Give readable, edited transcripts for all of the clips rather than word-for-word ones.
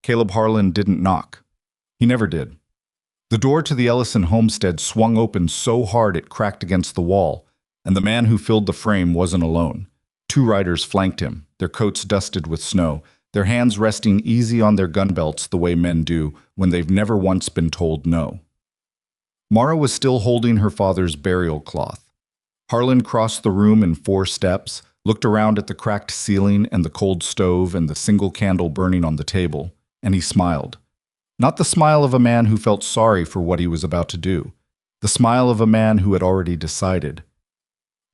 Caleb Harlan didn't knock. He never did. The door to the Ellison homestead swung open so hard it cracked against the wall, and the man who filled the frame wasn't alone. Two riders flanked him, their coats dusted with snow, their hands resting easy on their gun belts the way men do when they've never once been told no. Mara was still holding her father's burial cloth. Harlan crossed the room in 4 steps, looked around at the cracked ceiling and the cold stove and the single candle burning on the table, and he smiled. Not the smile of a man who felt sorry for what he was about to do. The smile of a man who had already decided.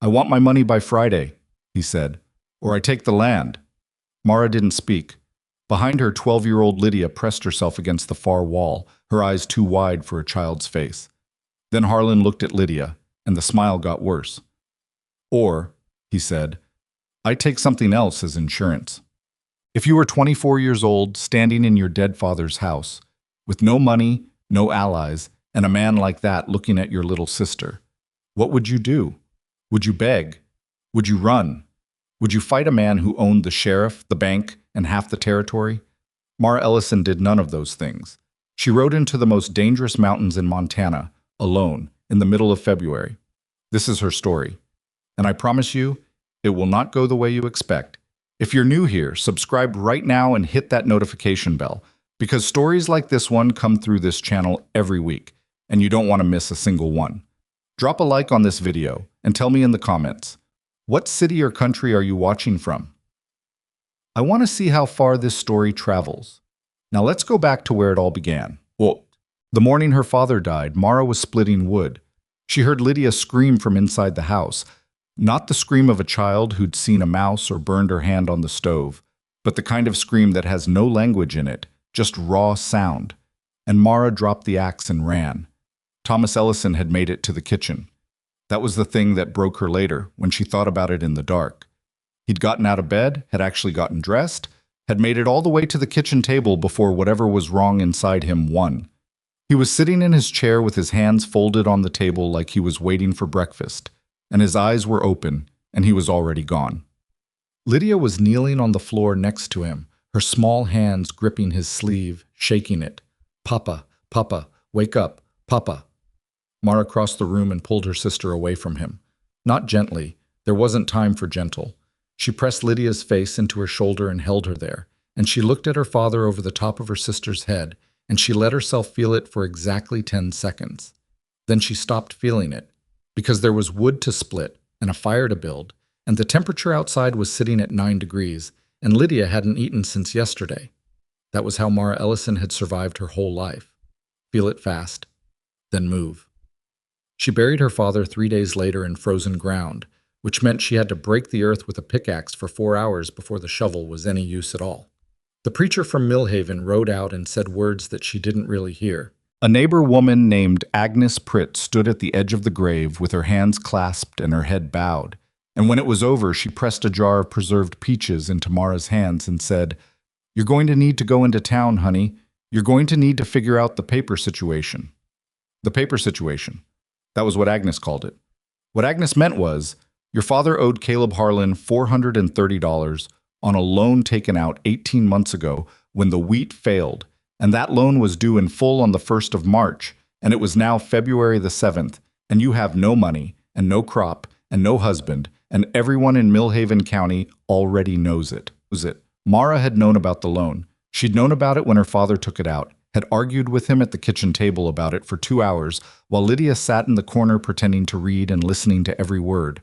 "I want my money by Friday," he said, "or I take the land." Mara didn't speak. Behind her, 12-year-old Lydia pressed herself against the far wall, her eyes too wide for a child's face. Then Harlan looked at Lydia, and the smile got worse. "Or," he said, "I take something else as insurance. If you were 24 years old, standing in your dead father's house, with no money, no allies, and a man like that looking at your little sister, what would you do? Would you beg? Would you run? Would you fight a man who owned the sheriff, the bank, and half the territory?" Mara Ellison did none of those things. She rode into the most dangerous mountains in Montana, alone, in the middle of February. This is her story. And I promise you, it will not go the way you expect. If you're new here, subscribe right now and hit that notification bell, because stories like this one come through this channel every week, and you don't want to miss a single one. Drop a like on this video and tell me in the comments, what city or country are you watching from? I want to see how far this story travels. Now let's go back to where it all began. Well, the morning her father died, Mara was splitting wood. She heard Lydia scream from inside the house, not the scream of a child who'd seen a mouse or burned her hand on the stove, but the kind of scream that has no language in it, just raw sound. And Mara dropped the axe and ran. Thomas Ellison had made it to the kitchen. That was the thing that broke her later, when she thought about it in the dark. He'd gotten out of bed, had actually gotten dressed, had made it all the way to the kitchen table before whatever was wrong inside him won. He was sitting in his chair with his hands folded on the table like he was waiting for breakfast, and his eyes were open, and he was already gone. Lydia was kneeling on the floor next to him, her small hands gripping his sleeve, shaking it. "Papa, Papa, wake up, Papa." Mara crossed the room and pulled her sister away from him. Not gently. There wasn't time for gentle. She pressed Lydia's face into her shoulder and held her there, and she looked at her father over the top of her sister's head, and she let herself feel it for exactly 10 seconds. Then she stopped feeling it, because there was wood to split and a fire to build, and the temperature outside was sitting at 9 degrees, and Lydia hadn't eaten since yesterday. That was how Mara Ellison had survived her whole life. Feel it fast, then move. She buried her father 3 days later in frozen ground, which meant she had to break the earth with a pickaxe for 4 hours before the shovel was any use at all. The preacher from Millhaven rode out and said words that she didn't really hear. A neighbor woman named Agnes Pritt stood at the edge of the grave with her hands clasped and her head bowed, and when it was over, she pressed a jar of preserved peaches into Mara's hands and said, "You're going to need to go into town, honey. You're going to need to figure out the paper situation." The paper situation. That was what Agnes called it. What Agnes meant was, your father owed Caleb Harlan $430 on a loan taken out 18 months ago when the wheat failed, and that loan was due in full on the 1st of March, and it was now February the 7th, and you have no money, and no crop, and no husband, and everyone in Millhaven County already knows it. Mara had known about the loan. She'd known about it when her father took it out, had argued with him at the kitchen table about it for 2 hours, while Lydia sat in the corner pretending to read and listening to every word.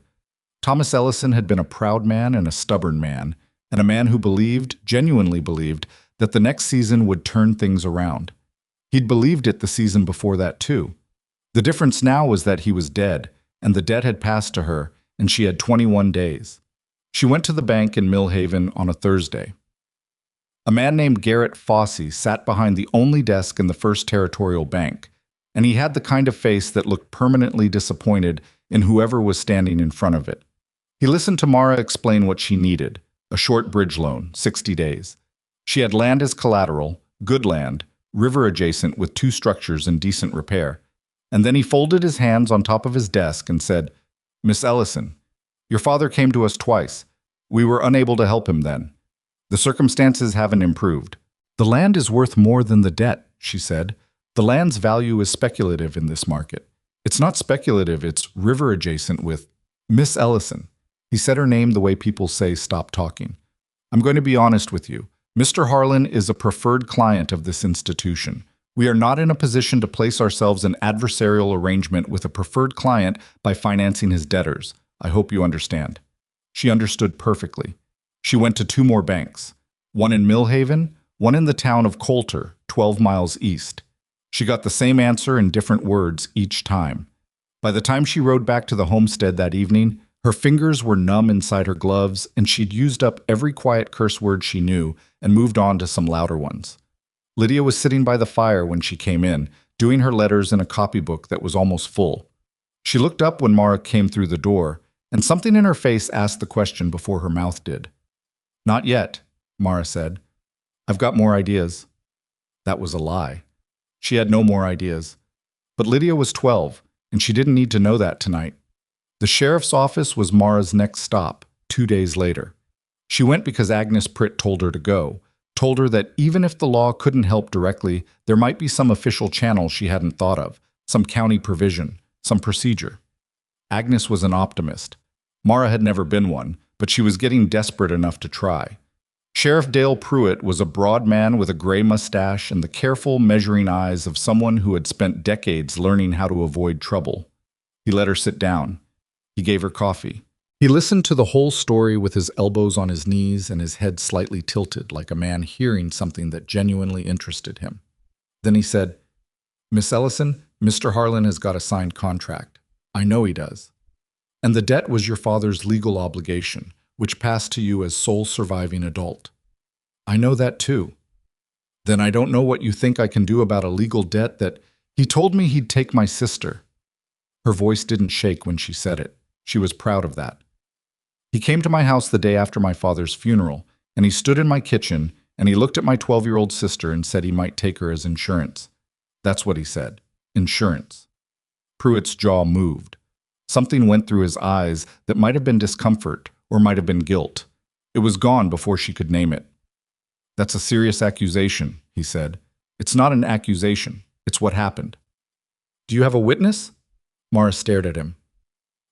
Thomas Ellison had been a proud man and a stubborn man, and a man who believed, genuinely believed, that the next season would turn things around. He'd believed it the season before that too. The difference now was that he was dead, and the debt had passed to her, and she had 21 days. She went to the bank in Millhaven on a Thursday. A man named Garrett Fossey sat behind the only desk in the First Territorial Bank, and he had the kind of face that looked permanently disappointed in whoever was standing in front of it. He listened to Mara explain what she needed, a short bridge loan, 60 days. She had land as collateral, good land, river adjacent with 2 structures in decent repair. And then he folded his hands on top of his desk and said, "Miss Ellison, your father came to us twice. We were unable to help him then. The circumstances haven't improved. The land is worth more than the debt, she said. The land's value is speculative in this market. It's not speculative, it's river adjacent with Miss Ellison. He said her name the way people say stop talking. I'm going to be honest with you. Mr. Harlan is a preferred client of this institution. We are not in a position to place ourselves in adversarial arrangement with a preferred client by financing his debtors. I hope you understand. She understood perfectly. She went to 2 more banks, one in Millhaven, one in the town of Coulter, 12 miles east. She got the same answer in different words each time. By the time she rode back to the homestead that evening, her fingers were numb inside her gloves, and she'd used up every quiet curse word she knew and moved on to some louder ones. Lydia was sitting by the fire when she came in, doing her letters in a copybook that was almost full. She looked up when Mara came through the door, and something in her face asked the question before her mouth did. Not yet, Mara said. I've got more ideas. That was a lie. She had no more ideas. But Lydia was 12, and she didn't need to know that tonight. The sheriff's office was Mara's next stop, 2 days later. She went because Agnes Pritt told her to go, told her that even if the law couldn't help directly, there might be some official channel she hadn't thought of, some county provision, some procedure. Agnes was an optimist. Mara had never been one, but she was getting desperate enough to try. Sheriff Dale Pruitt was a broad man with a gray mustache and the careful, measuring eyes of someone who had spent decades learning how to avoid trouble. He let her sit down. He gave her coffee. He listened to the whole story with his elbows on his knees and his head slightly tilted, like a man hearing something that genuinely interested him. Then he said, Miss Ellison, Mr. Harlan has got a signed contract. I know he does. And the debt was your father's legal obligation, which passed to you as sole surviving adult. I know that too. Then I don't know what you think I can do about a legal debt that he told me he'd take my sister. Her voice didn't shake when she said it. She was proud of that. He came to my house the day after my father's funeral, and he stood in my kitchen, and he looked at my 12-year-old sister and said he might take her as insurance. That's what he said. Insurance. Pruitt's jaw moved. Something went through his eyes that might have been discomfort or might have been guilt. It was gone before she could name it. That's a serious accusation, he said. It's not an accusation. It's what happened. Do you have a witness? Mara stared at him.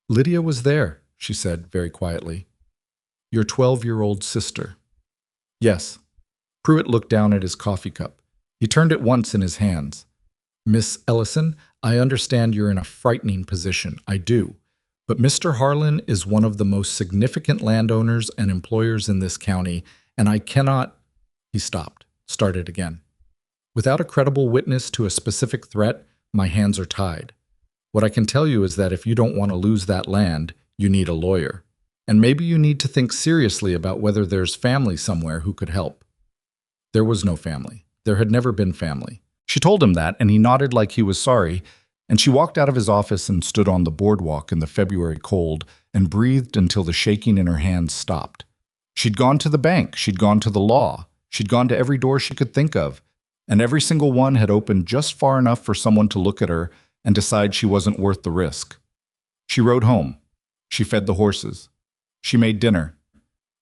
Lydia was there, she said very quietly. Your 12-year-old sister. Yes. Pruitt looked down at his coffee cup. He turned it once in his hands. Miss Ellison, I understand you're in a frightening position. I do. But Mr. Harlan is one of the most significant landowners and employers in this county, and I cannot... He stopped, started again. Without a credible witness to a specific threat, my hands are tied. What I can tell you is that if you don't want to lose that land, you need a lawyer. And maybe you need to think seriously about whether there's family somewhere who could help. There was no family. There had never been family. She told him that, and he nodded like he was sorry, and she walked out of his office and stood on the boardwalk in the February cold and breathed until the shaking in her hands stopped. She'd gone to the bank. She'd gone to the law. She'd gone to every door she could think of, and every single one had opened just far enough for someone to look at her and decide she wasn't worth the risk. She rode home. She fed the horses. She made dinner.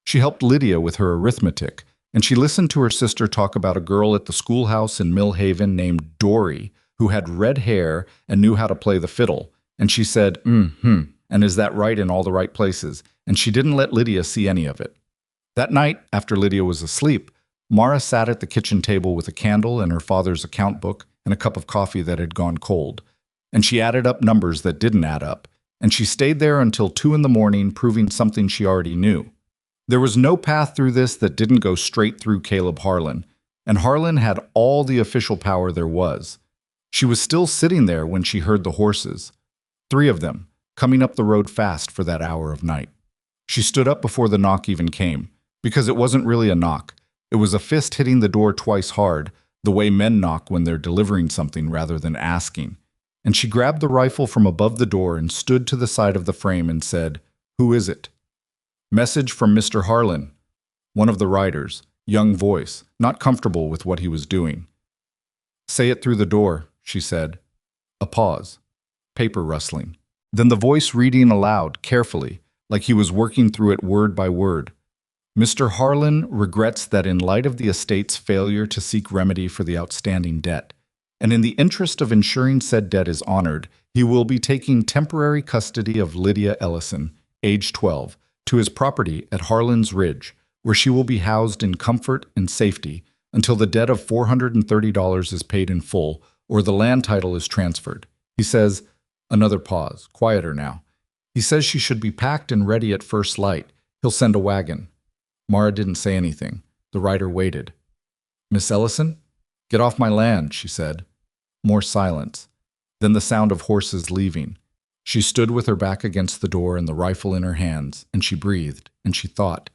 She helped Lydia with her arithmetic, and she listened to her sister talk about a girl at the schoolhouse in Millhaven named Dory, who had red hair and knew how to play the fiddle. And she said, and is that right in all the right places? And she didn't let Lydia see any of it. That night, after Lydia was asleep, Mara sat at the kitchen table with a candle and her father's account book and a cup of coffee that had gone cold. And she added up numbers that didn't add up, and she stayed there until 2 in the morning, proving something she already knew. There was no path through this that didn't go straight through Caleb Harlan, and Harlan had all the official power there was. She was still sitting there when she heard the horses, 3 of them, coming up the road fast for that hour of night. She stood up before the knock even came, because it wasn't really a knock. It was a fist hitting the door twice hard, the way men knock when they're delivering something rather than asking. And she grabbed the rifle from above the door and stood to the side of the frame and said, "Who is it?" "Message from Mr. Harlan." One of the riders, young voice, not comfortable with what he was doing. "Say it through the door," she said. A pause. Paper rustling. Then the voice reading aloud, carefully, like he was working through it word by word. Mr. Harlan regrets that in light of the estate's failure to seek remedy for the outstanding debt, and in the interest of ensuring said debt is honored, he will be taking temporary custody of Lydia Ellison, age 12, to his property at Harlan's Ridge, where she will be housed in comfort and safety until the debt of $430 is paid in full or the land title is transferred. He says, another pause, quieter now. He says she should be packed and ready at first light. He'll send a wagon. Mara didn't say anything. The writer waited. Miss Ellison? Get off my land, she said. More silence. Then the sound of horses leaving. She stood with her back against the door and the rifle in her hands, and she breathed, and she thought,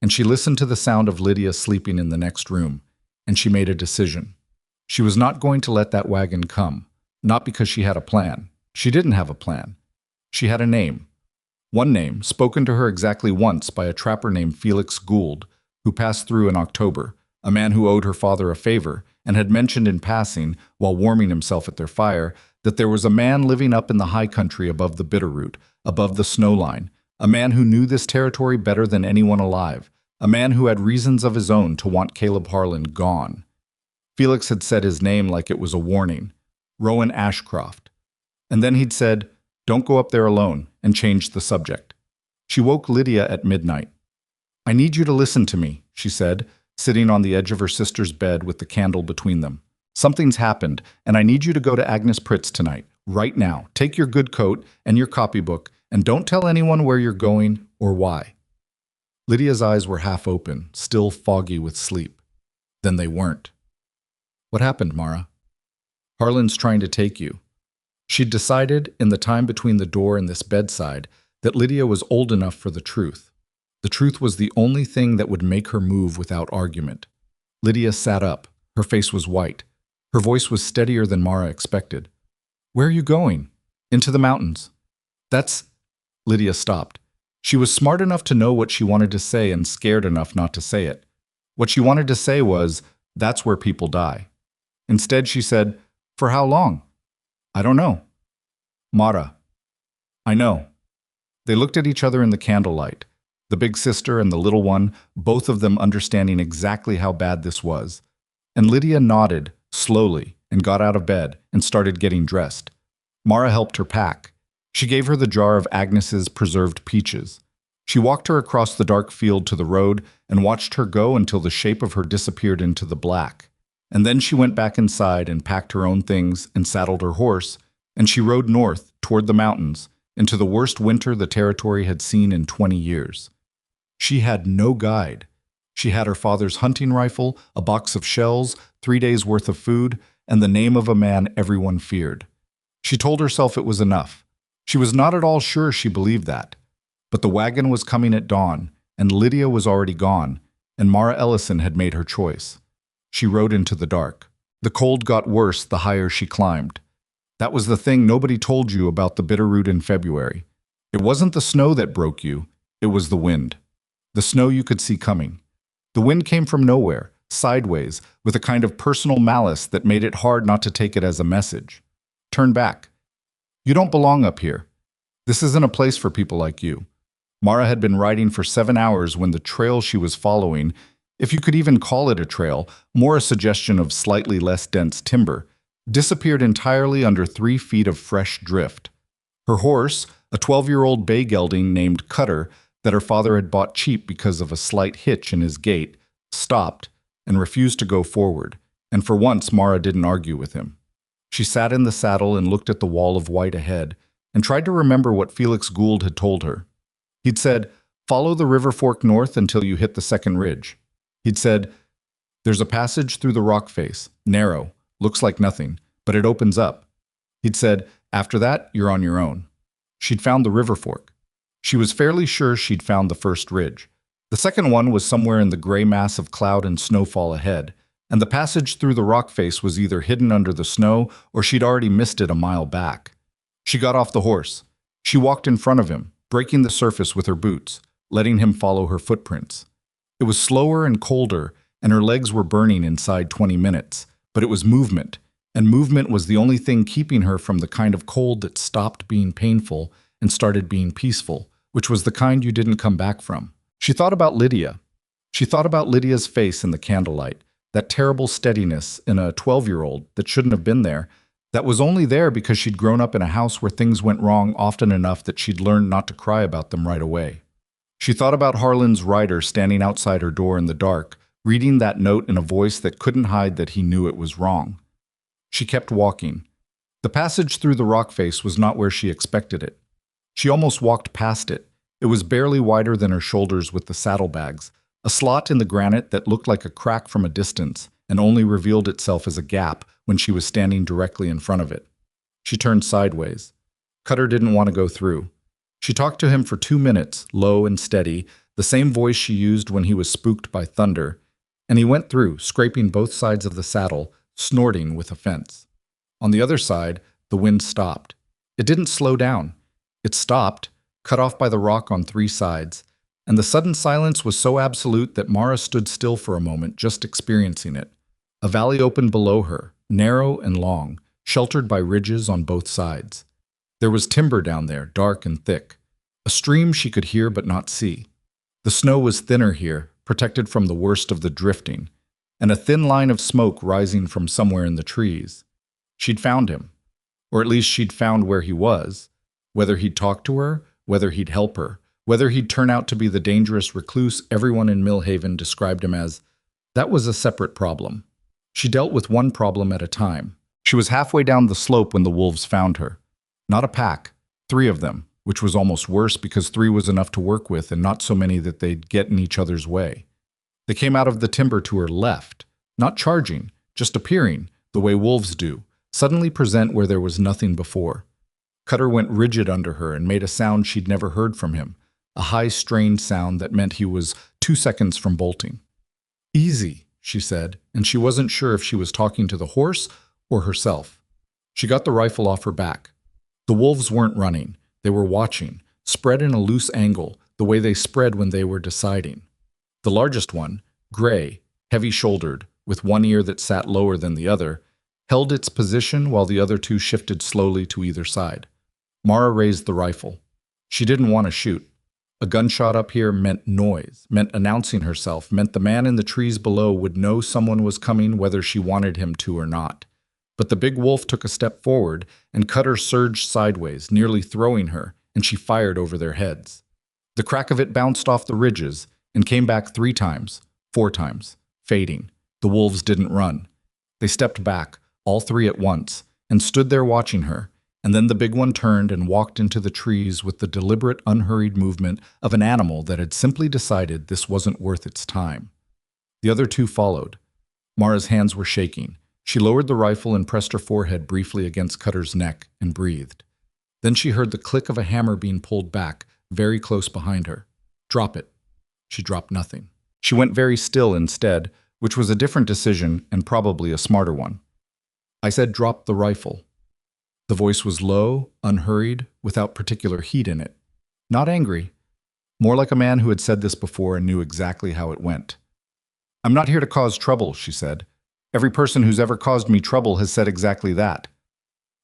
and she listened to the sound of Lydia sleeping in the next room, and she made a decision. She was not going to let that wagon come, not because she had a plan. She didn't have a plan. She had a name. One name, spoken to her exactly once by a trapper named Felix Gould, who passed through in October, a man who owed her father a favor, and had mentioned in passing, while warming himself at their fire, that there was a man living up in the high country above the Bitterroot, above the snow line, a man who knew this territory better than anyone alive, a man who had reasons of his own to want Caleb Harlan gone. Felix had said his name like it was a warning, Rowan Ashcroft. And then he'd said, don't go up there alone, and changed the subject. She woke Lydia at midnight. I need you to listen to me, she said, sitting on the edge of her sister's bed with the candle between them. Something's happened, and I need you to go to Agnes Pritt's tonight, right now. Take your good coat and your copybook, and don't tell anyone where you're going or why. Lydia's eyes were half open, still foggy with sleep. Then they weren't. What happened, Mara? Harlan's trying to take you. She'd decided, in the time between the door and this bedside, that Lydia was old enough for the truth. The truth was the only thing that would make her move without argument. Lydia sat up. Her face was white. Her voice was steadier than Mara expected. Where are you going? Into the mountains. That's... Lydia stopped. She was smart enough to know what she wanted to say and scared enough not to say it. What she wanted to say was, that's where people die. Instead, she said, for how long? I don't know. Mara. I know. They looked at each other in the candlelight, the big sister and the little one, both of them understanding exactly how bad this was. And Lydia nodded, slowly, and got out of bed and started getting dressed. Mara helped her pack. She gave her the jar of Agnes's preserved peaches. She walked her across the dark field to the road and watched her go until the shape of her disappeared into the black. And then she went back inside and packed her own things and saddled her horse, and she rode north toward the mountains into the worst winter the territory had seen in 20 years. She had no guide. She had her father's hunting rifle, a box of shells, 3 days' worth of food, and the name of a man everyone feared. She told herself it was enough. She was not at all sure she believed that. But the wagon was coming at dawn, and Lydia was already gone, and Mara Ellison had made her choice. She rode into the dark. The cold got worse the higher she climbed. That was the thing nobody told you about the Bitterroot in February. It wasn't the snow that broke you, it was the wind. The snow you could see coming. The wind came from nowhere, sideways, with a kind of personal malice that made it hard not to take it as a message. Turn back. You don't belong up here. This isn't a place for people like you. Mara had been riding for 7 hours when the trail she was following, if you could even call it a trail, more a suggestion of slightly less dense timber, disappeared entirely under 3 feet of fresh drift. Her horse, a 12-year-old bay gelding named Cutter that her father had bought cheap because of a slight hitch in his gait, stopped and refused to go forward, and for once Mara didn't argue with him. She sat in the saddle and looked at the wall of white ahead and tried to remember what Felix Gould had told her. He'd said, follow the river fork north until you hit the second ridge. He'd said, there's a passage through the rock face, narrow, looks like nothing, but it opens up. He'd said, after that, you're on your own. She'd found the river fork. She was fairly sure she'd found the first ridge. The second one was somewhere in the gray mass of cloud and snowfall ahead, and the passage through the rock face was either hidden under the snow or she'd already missed it a mile back. She got off the horse. She walked in front of him, breaking the surface with her boots, letting him follow her footprints. It was slower and colder, and her legs were burning inside 20 minutes, but it was movement, and movement was the only thing keeping her from the kind of cold that stopped being painful and started being peaceful, which was the kind you didn't come back from. She thought about Lydia. She thought about Lydia's face in the candlelight, that terrible steadiness in a 12-year-old that shouldn't have been there, that was only there because she'd grown up in a house where things went wrong often enough that she'd learned not to cry about them right away. She thought about Harlan's rider standing outside her door in the dark, reading that note in a voice that couldn't hide that he knew it was wrong. She kept walking. The passage through the rock face was not where she expected it. She almost walked past it. It was barely wider than her shoulders with the saddlebags, a slot in the granite that looked like a crack from a distance and only revealed itself as a gap when she was standing directly in front of it. She turned sideways. Cutter didn't want to go through. She talked to him for 2 minutes, low and steady, the same voice she used when he was spooked by thunder, and he went through, scraping both sides of the saddle, snorting with offense. On the other side, the wind stopped. It didn't slow down. It stopped, cut off by the rock on 3 sides, and the sudden silence was so absolute that Mara stood still for a moment, just experiencing it. A valley opened below her, narrow and long, sheltered by ridges on both sides. There was timber down there, dark and thick. A stream she could hear but not see. The snow was thinner here, protected from the worst of the drifting, and a thin line of smoke rising from somewhere in the trees. She'd found him. Or at least she'd found where he was. Whether he'd talk to her, whether he'd help her, whether he'd turn out to be the dangerous recluse everyone in Millhaven described him as, that was a separate problem. She dealt with one problem at a time. She was halfway down the slope when the wolves found her. Not a pack, 3 of them, which was almost worse because 3 was enough to work with and not so many that they'd get in each other's way. They came out of the timber to her left, not charging, just appearing, the way wolves do, suddenly present where there was nothing before. Cutter went rigid under her and made a sound she'd never heard from him, a high, strained sound that meant he was 2 seconds from bolting. "Easy," she said, and she wasn't sure if she was talking to the horse or herself. She got the rifle off her back. The wolves weren't running. They were watching, spread in a loose angle, the way they spread when they were deciding. The largest one, gray, heavy-shouldered, with one ear that sat lower than the other, held its position while the other 2 shifted slowly to either side. Mara raised the rifle. She didn't want to shoot. A gunshot up here meant noise, meant announcing herself, meant the man in the trees below would know someone was coming whether she wanted him to or not. But the big wolf took a step forward, and Cutter surged sideways, nearly throwing her, and she fired over their heads. The crack of it bounced off the ridges and came back 3 times, 4 times, fading. The wolves didn't run. They stepped back, all 3 at once, and stood there watching her, and then the big one turned and walked into the trees with the deliberate, unhurried movement of an animal that had simply decided this wasn't worth its time. The other 2 followed. Mara's hands were shaking. She lowered the rifle and pressed her forehead briefly against Cutter's neck and breathed. Then she heard the click of a hammer being pulled back, very close behind her. "Drop it." She dropped nothing. She went very still instead, which was a different decision and probably a smarter one. "I said drop the rifle." The voice was low, unhurried, without particular heat in it. Not angry. More like a man who had said this before and knew exactly how it went. "I'm not here to cause trouble," she said. "Every person who's ever caused me trouble has said exactly that.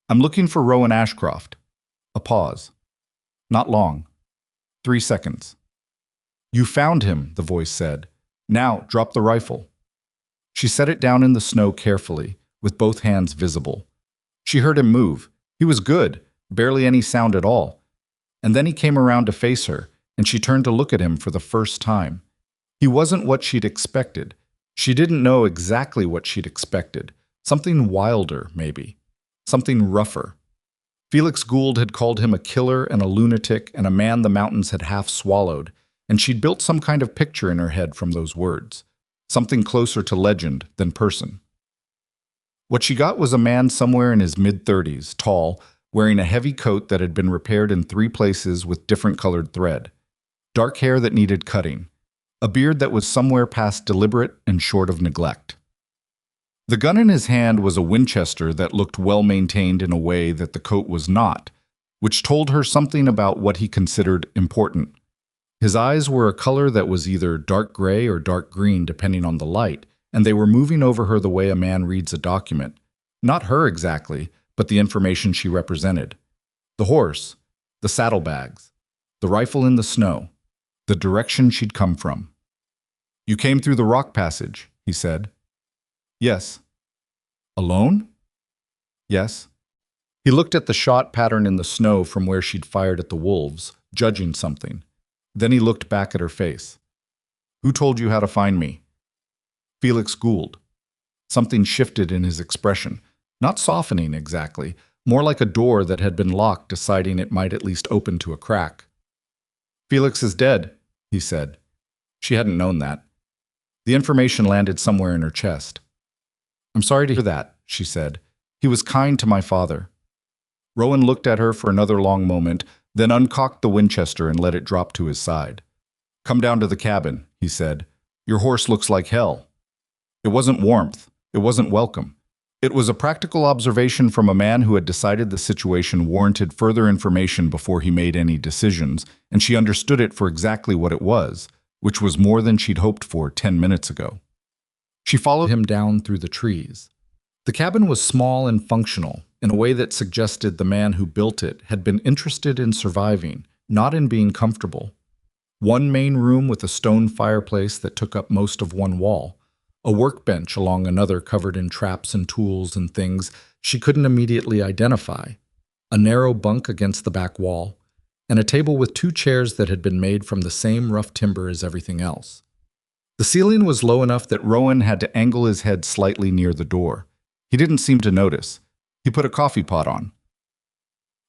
I'm looking for Rowan Ashcroft." A pause. Not long. 3 seconds. "You found him," the voice said. "Now, drop the rifle." She set it down in the snow carefully, with both hands visible. She heard him move. He was good, barely any sound at all. And then he came around to face her, and she turned to look at him for the first time. He wasn't what she'd expected. She didn't know exactly what she'd expected. Something wilder, maybe. Something rougher. Felix Gould had called him a killer and a lunatic and a man the mountains had half swallowed, and she'd built some kind of picture in her head from those words. Something closer to legend than person. What she got was a man somewhere in his mid-30s, tall, wearing a heavy coat that had been repaired in 3 places with different colored thread. Dark hair that needed cutting. A beard that was somewhere past deliberate and short of neglect. The gun in his hand was a Winchester that looked well-maintained in a way that the coat was not, which told her something about what he considered important. His eyes were a color that was either dark gray or dark green depending on the light, and they were moving over her the way a man reads a document. Not her exactly, but the information she represented. The horse, the saddlebags, the rifle in the snow, the direction she'd come from. You came through the rock passage, he said. Yes. Alone? Yes. He looked at the shot pattern in the snow from where she'd fired at the wolves, judging something. Then he looked back at her face. Who told you how to find me? Felix Gould. Something shifted in his expression, not softening exactly, more like a door that had been locked, deciding it might at least open to a crack. Felix is dead, he said. She hadn't known that. The information landed somewhere in her chest. I'm sorry to hear that, she said. He was kind to my father. Rowan looked at her for another long moment, then uncocked the Winchester and let it drop to his side. Come down to the cabin, he said. Your horse looks like hell. It wasn't warmth. It wasn't welcome. It was a practical observation from a man who had decided the situation warranted further information before he made any decisions, and she understood it for exactly what it was, which was more than she'd hoped for 10 minutes ago. She followed him down through the trees. The cabin was small and functional, in a way that suggested the man who built it had been interested in surviving, not in being comfortable. One main room with a stone fireplace that took up most of one wall, a workbench along another covered in traps and tools and things she couldn't immediately identify, a narrow bunk against the back wall, and a table with 2 chairs that had been made from the same rough timber as everything else. The ceiling was low enough that Rowan had to angle his head slightly near the door. He didn't seem to notice. He put a coffee pot on.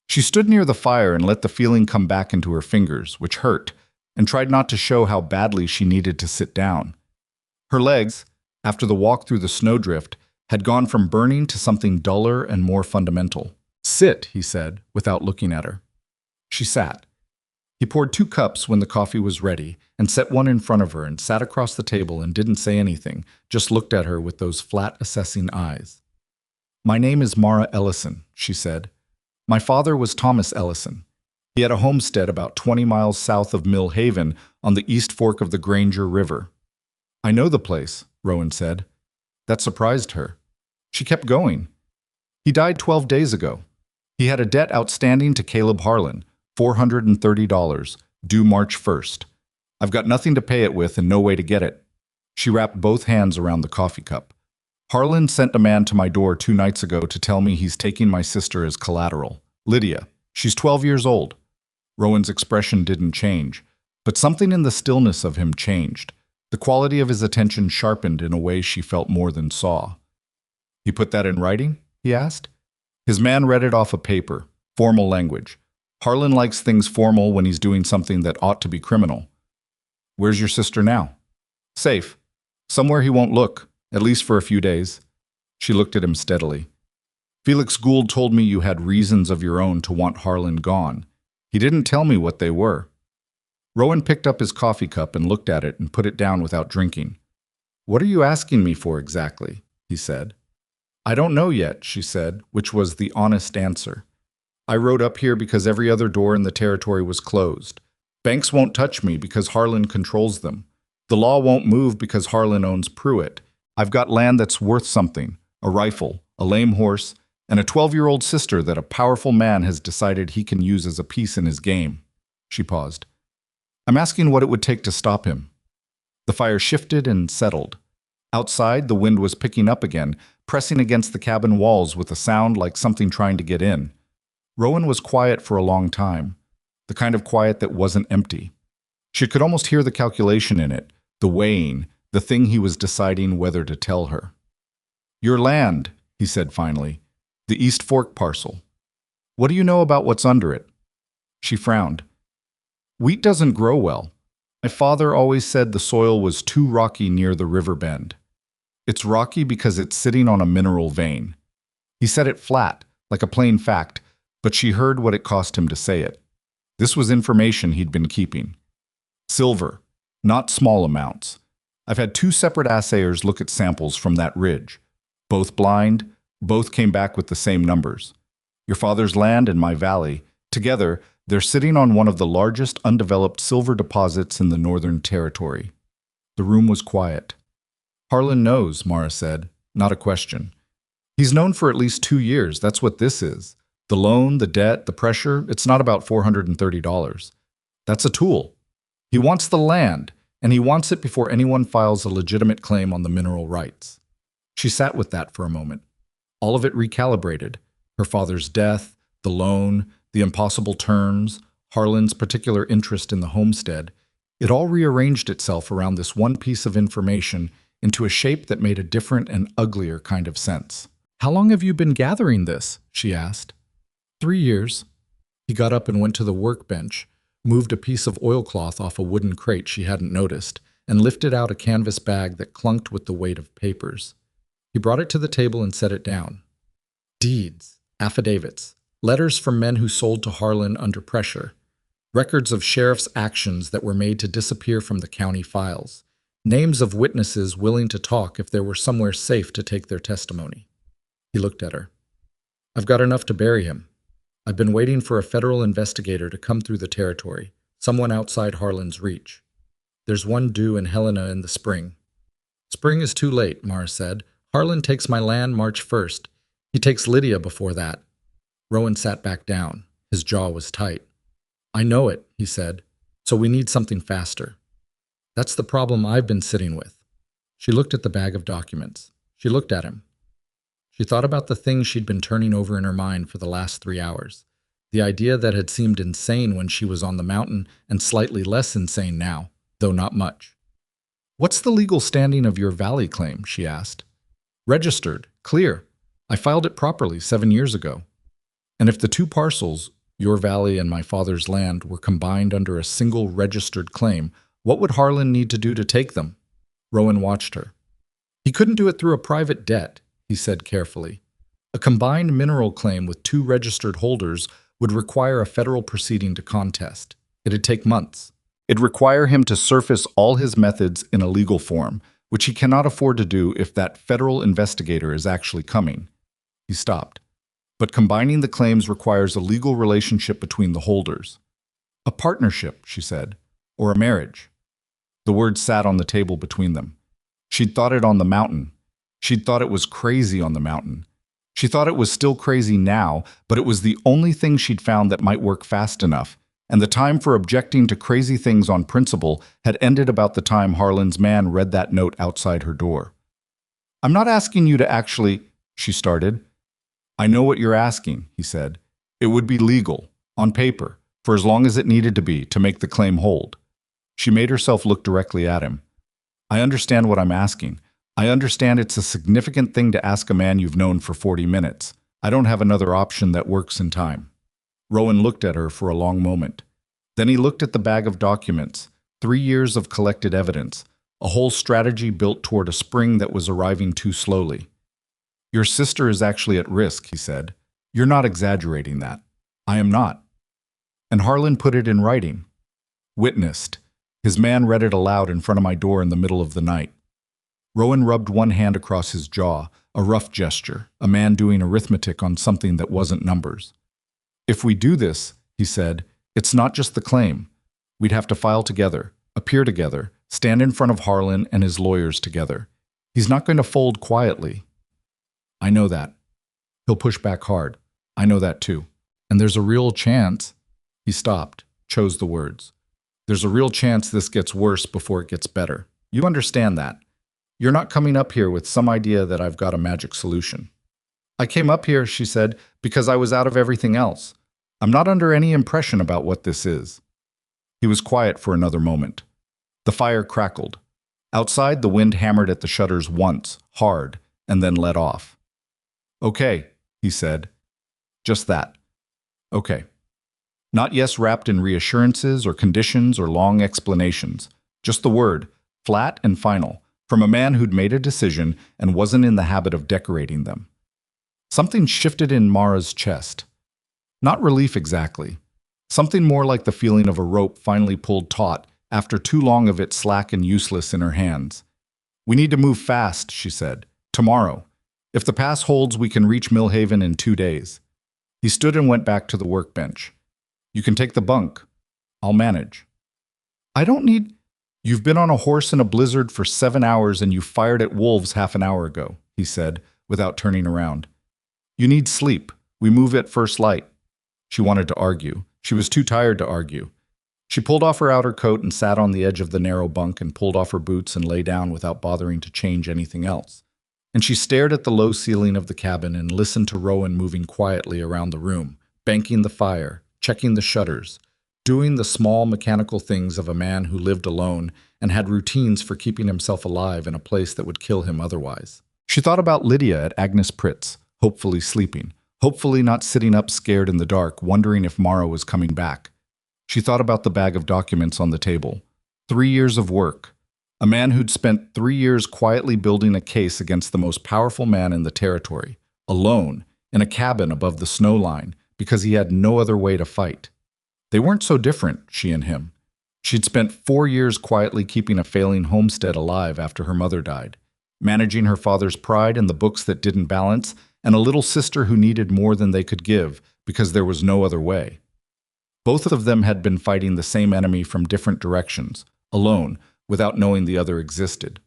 She stood near the fire and let the feeling come back into her fingers, which hurt, and tried not to show how badly she needed to sit down. Her legs, after the walk through the snowdrift, had gone from burning to something duller and more fundamental. Sit, he said, without looking at her. She sat. He poured 2 cups when the coffee was ready and set one in front of her and sat across the table and didn't say anything, just looked at her with those flat, assessing eyes. My name is Mara Ellison, she said. My father was Thomas Ellison. He had a homestead about 20 miles south of Mill Haven on the East Fork of the Granger River. I know the place, Rowan said. That surprised her. She kept going. He died 12 days ago. He had a debt outstanding to Caleb Harlan, $430, due March 1st. I've got nothing to pay it with and no way to get it. She wrapped both hands around the coffee cup. Harlan sent a man to my door 2 nights ago to tell me he's taking my sister as collateral. Lydia. She's 12 years old. Rowan's expression didn't change, but something in the stillness of him changed. The quality of his attention sharpened in a way she felt more than saw. He put that in writing? He asked. His man read it off a paper, formal language. Harlan likes things formal when he's doing something that ought to be criminal. Where's your sister now? Safe. Somewhere he won't look, at least for a few days. She looked at him steadily. Felix Gould told me you had reasons of your own to want Harlan gone. He didn't tell me what they were. Rowan picked up his coffee cup and looked at it and put it down without drinking. What are you asking me for exactly? He said. I don't know yet, she said, which was the honest answer. I rode up here because every other door in the territory was closed. Banks won't touch me because Harlan controls them. The law won't move because Harlan owns Pruitt. I've got land that's worth something, a rifle, a lame horse, and a 12-year-old sister that a powerful man has decided he can use as a piece in his game. She paused. I'm asking what it would take to stop him. The fire shifted and settled. Outside, the wind was picking up again, pressing against the cabin walls with a sound like something trying to get in. Rowan was quiet for a long time, the kind of quiet that wasn't empty. She could almost hear the calculation in it, the weighing, the thing he was deciding whether to tell her. Your land, he said finally, the East Fork parcel. What do you know about what's under it? She frowned. Wheat doesn't grow well. My father always said the soil was too rocky near the river bend. It's rocky because it's sitting on a mineral vein. He said it flat, like a plain fact, but she heard what it cost him to say it. This was information he'd been keeping. Silver, not small amounts. I've had 2 separate assayers look at samples from that ridge. Both blind, both came back with the same numbers. Your father's land and my valley, together, they're sitting on one of the largest undeveloped silver deposits in the Northern Territory. The room was quiet. Harlan knows, Mara said, not a question. He's known for at least 2 years, that's what this is. The loan, the debt, the pressure, it's not about $430. That's a tool. He wants the land. and he wants it before anyone files a legitimate claim on the mineral rights. She sat with that for a moment. All of it recalibrated. Her father's death, the loan, the impossible terms, Harlan's particular interest in the homestead. It all rearranged itself around this one piece of information into a shape that made a different and uglier kind of sense. "How long have you been gathering this?" she asked. 3 years. He got up and went to the workbench, moved a piece of oilcloth off a wooden crate she hadn't noticed, and lifted out a canvas bag that clunked with the weight of papers. He brought it to the table and set it down. Deeds, affidavits, letters from men who sold to Harlan under pressure, records of sheriff's actions that were made to disappear from the county files, names of witnesses willing to talk if there were somewhere safe to take their testimony. He looked at her. "I've got enough to bury him. I've been waiting for a federal investigator to come through the territory, someone outside Harlan's reach. There's one due in Helena in the spring." "Spring is too late," Mara said. "Harlan takes my land March 1st. He takes Lydia before that." Rowan sat back down. His jaw was tight. "I know it," he said. "So we need something faster." "That's the problem I've been sitting with." She looked at the bag of documents. She looked at him. She thought about the things she'd been turning over in her mind for the last 3 hours. The idea that had seemed insane when she was on the mountain and slightly less insane now, though not much. "What's the legal standing of your valley claim?" she asked. "Registered. Clear. I filed it properly 7 years ago. And if the two parcels, your valley and my father's land, were combined under a single registered claim, what would Harlan need to do to take them?" Rowan watched her. "He couldn't do it through a private debt," he said carefully. "A combined mineral claim with 2 registered holders would require a federal proceeding to contest. It'd take months. It'd require him to surface all his methods in a legal form, which he cannot afford to do if that federal investigator is actually coming." He stopped. "But combining the claims requires a legal relationship between the holders." "A partnership," she said, "or a marriage." The words sat on the table between them. She'd thought it on the mountain. She'd thought it was crazy on the mountain. She thought it was still crazy now, but it was the only thing she'd found that might work fast enough, and the time for objecting to crazy things on principle had ended about the time Harlan's man read that note outside her door. "I'm not asking you to actually," she started. "I know what you're asking," he said. "It would be legal, on paper, for as long as it needed to make the claim hold." She made herself look directly at him. "I understand what I'm asking. I understand it's a significant thing to ask a man you've known for 40 minutes. I don't have another option that works in time." Rowan looked at her for a long moment. Then he looked at the bag of documents, 3 years of collected evidence, a whole strategy built toward a spring that was arriving too slowly. "Your sister is actually at risk," he said. "You're not exaggerating that." "I am not." "And Harlan put it in writing." "Witnessed. His man read it aloud in front of my door in the middle of the night." Rowan rubbed one hand across his jaw, a rough gesture, a man doing arithmetic on something that wasn't numbers. "If we do this," he said, "it's not just the claim. We'd have to file together, appear together, stand in front of Harlan and his lawyers together. He's not going to fold quietly." "I know that. He'll push back hard. I know that too. And there's a real chance—" He stopped, chose the words. "There's a real chance this gets worse before it gets better. You understand that. You're not coming up here with some idea that I've got a magic solution." "I came up here," she said, "because I was out of everything else. I'm not under any impression about what this is." He was quiet for another moment. The fire crackled. Outside, the wind hammered at the shutters once, hard, and then let off. "Okay," he said. "Just that. Okay." Not yes wrapped in reassurances or conditions or long explanations. Just the word, flat and final, from a man who'd made a decision and wasn't in the habit of decorating them. Something shifted in Mara's chest. Not relief exactly. Something more like the feeling of a rope finally pulled taut after too long of it slack and useless in her hands. "We need to move fast," she said. "Tomorrow. If the pass holds, we can reach Millhaven in 2 days." He stood and went back to the workbench. "You can take the bunk. I'll manage." "I don't need—" "You've been on a horse in a blizzard for 7 hours and you fired at wolves half an hour ago," he said, without turning around. "You need sleep. We move at first light." She wanted to argue. She was too tired to argue. She pulled off her outer coat and sat on the edge of the narrow bunk and pulled off her boots and lay down without bothering to change anything else. And she stared at the low ceiling of the cabin and listened to Rowan moving quietly around the room, banking the fire, checking the shutters, doing the small mechanical things of a man who lived alone and had routines for keeping himself alive in a place that would kill him otherwise. She thought about Lydia at Agnes Pritt's, hopefully sleeping, hopefully not sitting up scared in the dark, wondering if Mara was coming back. She thought about the bag of documents on the table. 3 years of work. A man who'd spent 3 years quietly building a case against the most powerful man in the territory, alone, in a cabin above the snow line, because he had no other way to fight. They weren't so different, she and him. She'd spent 4 years quietly keeping a failing homestead alive after her mother died, managing her father's pride and the books that didn't balance, and a little sister who needed more than they could give because there was no other way. Both of them had been fighting the same enemy from different directions, alone, without knowing the other existed.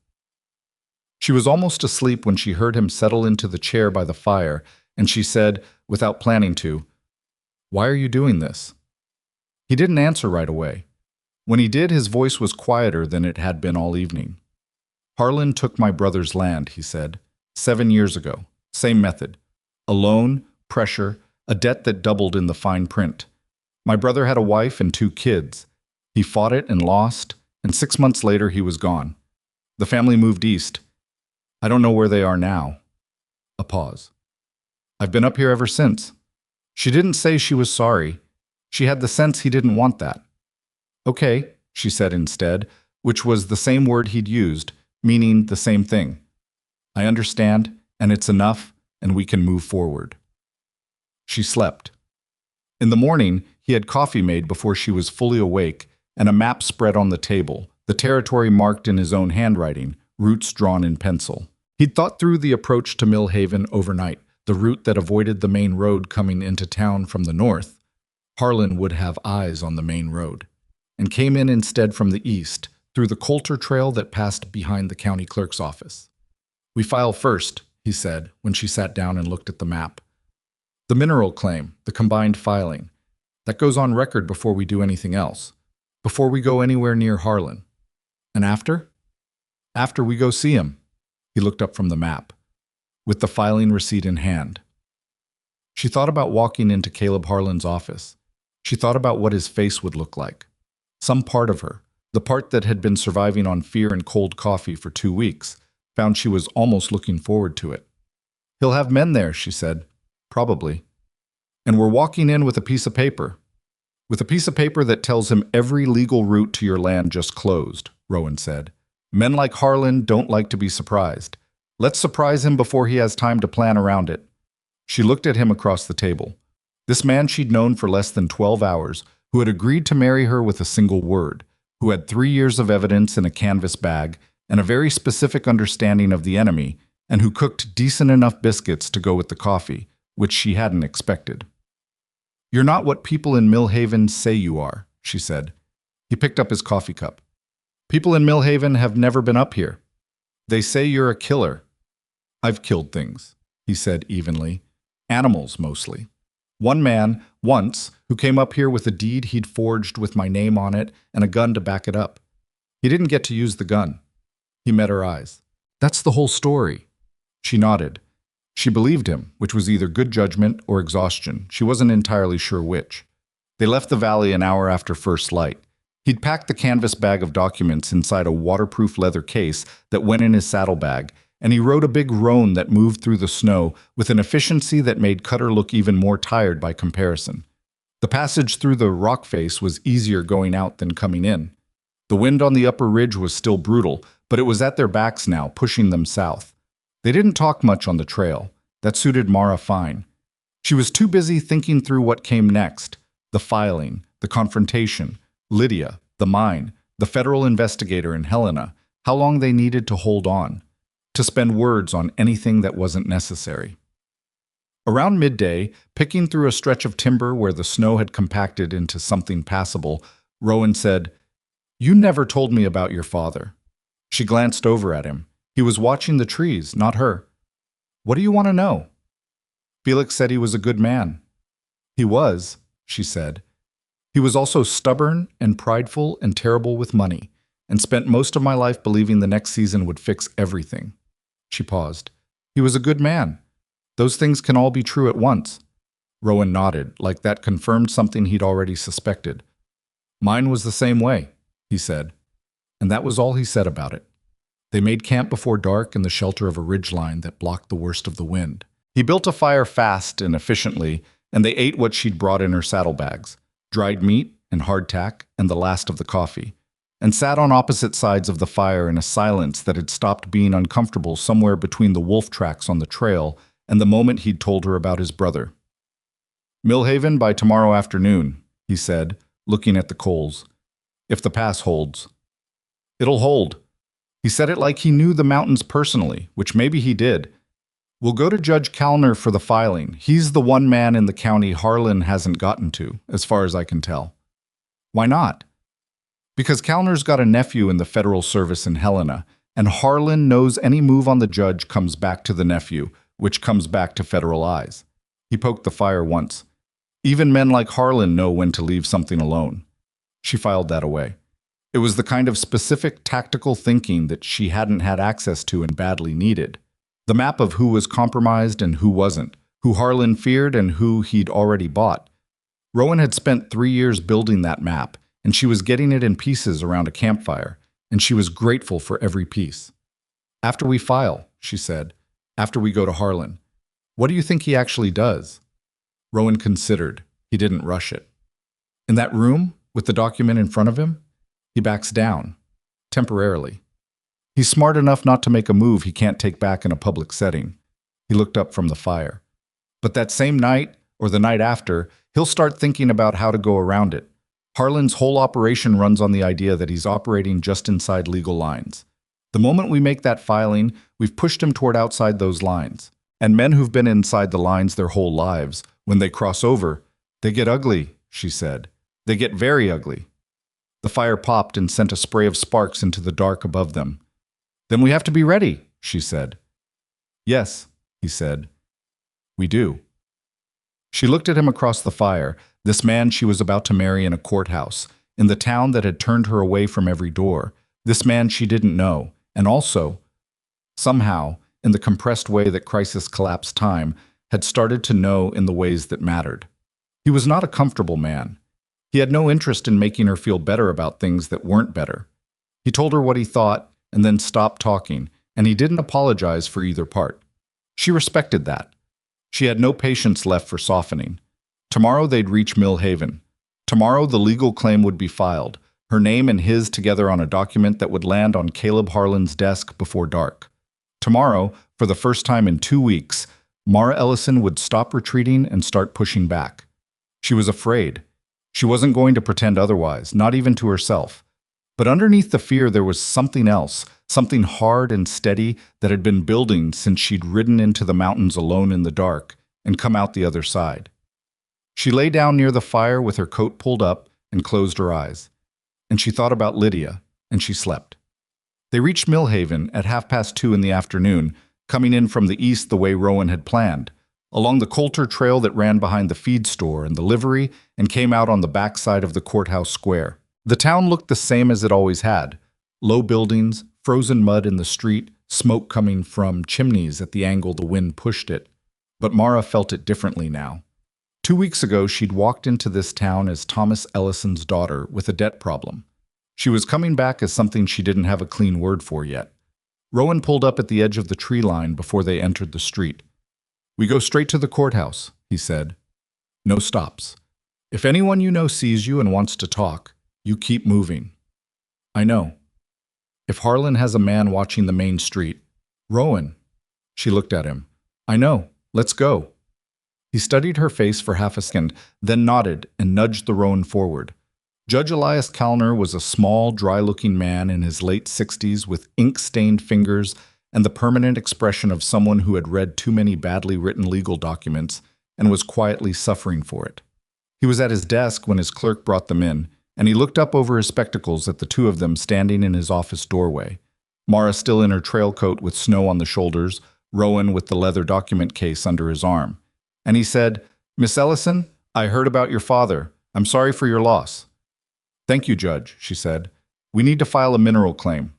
She was almost asleep when she heard him settle into the chair by the fire, and she said, without planning to, "Why are you doing this?" He didn't answer right away. When he did, his voice was quieter than it had been all evening. "Harlan took my brother's land," he said, 7 years ago. Same method. A loan, pressure, a debt that doubled in the fine print. My brother had a wife and 2 kids. He fought it and lost, and 6 months later he was gone. The family moved east. I don't know where they are now." A pause. "I've been up here ever since." She didn't say she was sorry. She had the sense he didn't want that. "Okay," she said instead, which was the same word he'd used, meaning the same thing. "I understand, and it's enough, and we can move forward." She slept. In the morning, he had coffee made before she was fully awake, and a map spread on the table, the territory marked in his own handwriting, routes drawn in pencil. He'd thought through the approach to Mill Haven overnight, the route that avoided the main road coming into town from the north. Harlan would have eyes on the main road, and came in instead from the east, through the Coulter Trail that passed behind the county clerk's office. "We file first," he said, when she sat down and looked at the map. "The mineral claim, the combined filing. That goes on record before we do anything else, before we go anywhere near Harlan. And after? After we go see him." He looked up from the map, with the filing receipt in hand. She thought about walking into Caleb Harlan's office. She thought about what his face would look like. Some part of her, the part that had been surviving on fear and cold coffee for 2 weeks, found she was almost looking forward to it. "He'll have men there," she said. "Probably. And we're walking in with a piece of paper. With a piece of paper that tells him every legal route to your land just closed," Rowan said. "Men like Harlan don't like to be surprised. Let's surprise him before he has time to plan around it." She looked at him across the table. This man she'd known for less than 12 hours, who had agreed to marry her with a single word, who had 3 years of evidence in a canvas bag and a very specific understanding of the enemy, and who cooked decent enough biscuits to go with the coffee, which she hadn't expected. "You're not what people in Mill Haven say you are," she said. He picked up his coffee cup. "People in Mill Haven have never been up here. They say you're a killer." "I've killed things," he said evenly. "Animals, mostly. One man, once, who came up here with a deed he'd forged with my name on it and a gun to back it up. He didn't get to use the gun." He met her eyes. "That's the whole story." She nodded. She believed him, which was either good judgment or exhaustion. She wasn't entirely sure which. They left the valley an hour after first light. He'd packed the canvas bag of documents inside a waterproof leather case that went in his saddlebag, and he rode a big roan that moved through the snow with an efficiency that made Cutter look even more tired by comparison. The passage through the rock face was easier going out than coming in. The wind on the upper ridge was still brutal, but it was at their backs now, pushing them south. They didn't talk much on the trail. That suited Mara fine. She was too busy thinking through what came next: the filing, the confrontation, Lydia, the mine, the federal investigator and Helena, how long they needed to hold on, to spend words on anything that wasn't necessary. Around midday, picking through a stretch of timber where the snow had compacted into something passable, Rowan said, "You never told me about your father." She glanced over at him. He was watching the trees, not her. "What do you want to know?" "Felix said he was a good man." "He was," she said. He was also stubborn and prideful and terrible with money, and spent most of my life believing the next season would fix everything. She paused. He was a good man. Those things can all be true at once. Rowan nodded, like that confirmed something he'd already suspected. Mine was the same way, he said. And that was all he said about it. They made camp before dark in the shelter of a ridgeline that blocked the worst of the wind. He built a fire fast and efficiently, and they ate what she'd brought in her saddlebags, dried meat and hardtack and the last of the coffee, and sat on opposite sides of the fire in a silence that had stopped being uncomfortable somewhere between the wolf tracks on the trail and the moment he'd told her about his brother. Millhaven by tomorrow afternoon, he said, looking at the coals. If the pass holds. It'll hold. He said it like he knew the mountains personally, which maybe he did. We'll go to Judge Callner for the filing. He's the one man in the county Harlan hasn't gotten to, as far as I can tell. Why not? Because Callner's got a nephew in the federal service in Helena, and Harlan knows any move on the judge comes back to the nephew, which comes back to federal eyes. He poked the fire once. Even men like Harlan know when to leave something alone. She filed that away. It was the kind of specific tactical thinking that she hadn't had access to and badly needed. The map of who was compromised and who wasn't, who Harlan feared and who he'd already bought. Rowan had spent 3 years building that map, and she was getting it in pieces around a campfire, and she was grateful for every piece. After we file, she said, after we go to Harlan, what do you think he actually does? Rowan considered. He didn't rush it. In that room, with the document in front of him, he backs down, temporarily. He's smart enough not to make a move he can't take back in a public setting. He looked up from the fire. But that same night, or the night after, he'll start thinking about how to go around it. Harlan's whole operation runs on the idea that he's operating just inside legal lines. The moment we make that filing, we've pushed him toward outside those lines. And men who've been inside the lines their whole lives, when they cross over, they get ugly, she said. They get very ugly. The fire popped and sent a spray of sparks into the dark above them. Then we have to be ready, she said. Yes, he said. We do. She looked at him across the fire, this man she was about to marry in a courthouse, in the town that had turned her away from every door, this man she didn't know, and also, somehow, in the compressed way that crisis collapsed time, had started to know in the ways that mattered. He was not a comfortable man. He had no interest in making her feel better about things that weren't better. He told her what he thought, and then stopped talking, and he didn't apologize for either part. She respected that. She had no patience left for softening. Tomorrow they'd reach Millhaven. Tomorrow the legal claim would be filed, her name and his together on a document that would land on Caleb Harlan's desk before dark. Tomorrow, for the first time in 2 weeks, Mara Ellison would stop retreating and start pushing back. She was afraid. She wasn't going to pretend otherwise, not even to herself. But underneath the fear there was something else, something hard and steady that had been building since she'd ridden into the mountains alone in the dark and come out the other side. She lay down near the fire with her coat pulled up and closed her eyes. And she thought about Lydia, and she slept. They reached Millhaven at 2:30 in the afternoon, coming in from the east the way Rowan had planned, along the Coulter Trail that ran behind the feed store and the livery and came out on the backside of the courthouse square. The town looked the same as it always had. Low buildings, frozen mud in the street, smoke coming from chimneys at the angle the wind pushed it. But Mara felt it differently now. 2 weeks ago, she'd walked into this town as Thomas Ellison's daughter with a debt problem. She was coming back as something she didn't have a clean word for yet. Rowan pulled up at the edge of the tree line before they entered the street. We go straight to the courthouse, he said. No stops. If anyone you know sees you and wants to talk, you keep moving. I know. If Harlan has a man watching the main street, Rowan. She looked at him. I know. Let's go. He studied her face for half a second, then nodded and nudged the roan forward. Judge Elias Callner was a small, dry-looking man in his late 60s with ink-stained fingers and the permanent expression of someone who had read too many badly written legal documents and was quietly suffering for it. He was at his desk when his clerk brought them in, and he looked up over his spectacles at the two of them standing in his office doorway. Mara still in her trail coat with snow on the shoulders, Rowan with the leather document case under his arm. And he said, Miss Ellison, I heard about your father. I'm sorry for your loss. Thank you, Judge, she said. We need to file a mineral claim.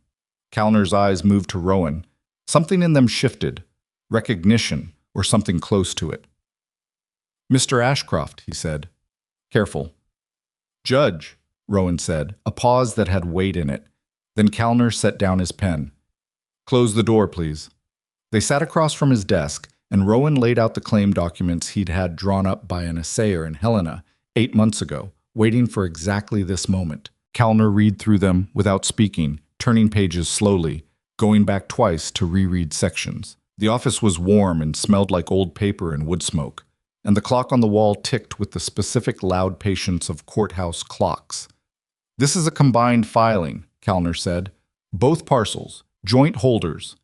Callner's eyes moved to Rowan. Something in them shifted. Recognition, or something close to it. Mr. Ashcroft, he said. Careful. Judge, Rowan said, a pause that had weight in it. Then Callner set down his pen. Close the door, please. They sat across from his desk, and Rowan laid out the claim documents he'd had drawn up by an assayer in Helena 8 months ago, waiting for exactly this moment. Callner read through them without speaking, turning pages slowly, going back twice to reread sections. The office was warm and smelled like old paper and wood smoke, and the clock on the wall ticked with the specific loud patience of courthouse clocks. This is a combined filing, Callner said. Both parcels, joint holders.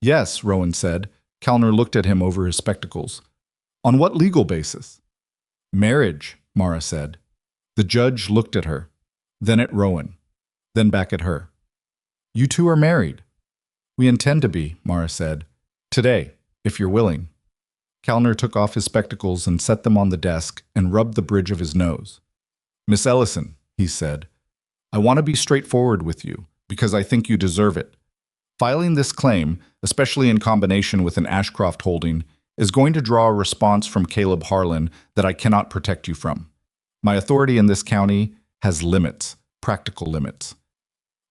Yes, Rowan said. Callner looked at him over his spectacles. On what legal basis? Marriage, Mara said. The judge looked at her, then at Rowan, then back at her. You two are married. We intend to be, Mara said. Today, if you're willing. Callner took off his spectacles and set them on the desk and rubbed the bridge of his nose. Miss Ellison, he said, I want to be straightforward with you, because I think you deserve it. Filing this claim, especially in combination with an Ashcroft holding, is going to draw a response from Caleb Harlan that I cannot protect you from. My authority in this county has limits, practical limits.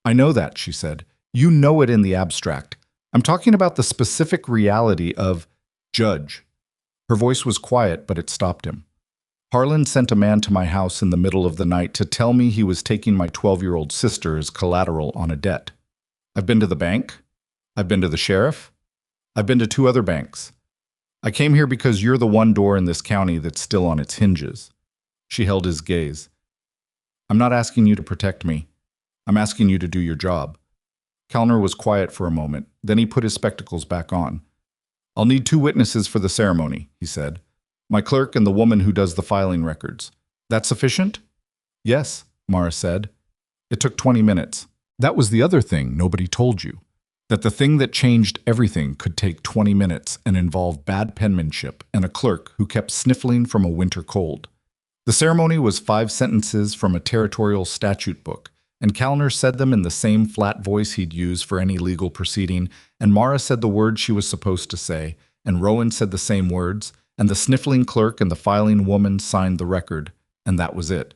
I know that, she said. You know it in the abstract. I'm talking about the specific reality of Judge. Her voice was quiet, but it stopped him. Harlan sent a man to my house in the middle of the night to tell me he was taking my 12-year-old sister as collateral on a debt. I've been to the bank. I've been to the sheriff. I've been to 2 other banks. I came here because you're the one door in this county that's still on its hinges. She held his gaze. I'm not asking you to protect me. I'm asking you to do your job. Callner was quiet for a moment. Then he put his spectacles back on. I'll need 2 witnesses for the ceremony, he said. My clerk and the woman who does the filing records. That sufficient? Yes, Mara said. It took 20 minutes. That was the other thing nobody told you. That the thing that changed everything could take 20 minutes and involve bad penmanship and a clerk who kept sniffling from a winter cold. The ceremony was 5 sentences from a territorial statute book, and Callner said them in the same flat voice he'd use for any legal proceeding, and Mara said the words she was supposed to say, and Rowan said the same words, and the sniffling clerk and the filing woman signed the record, and that was it.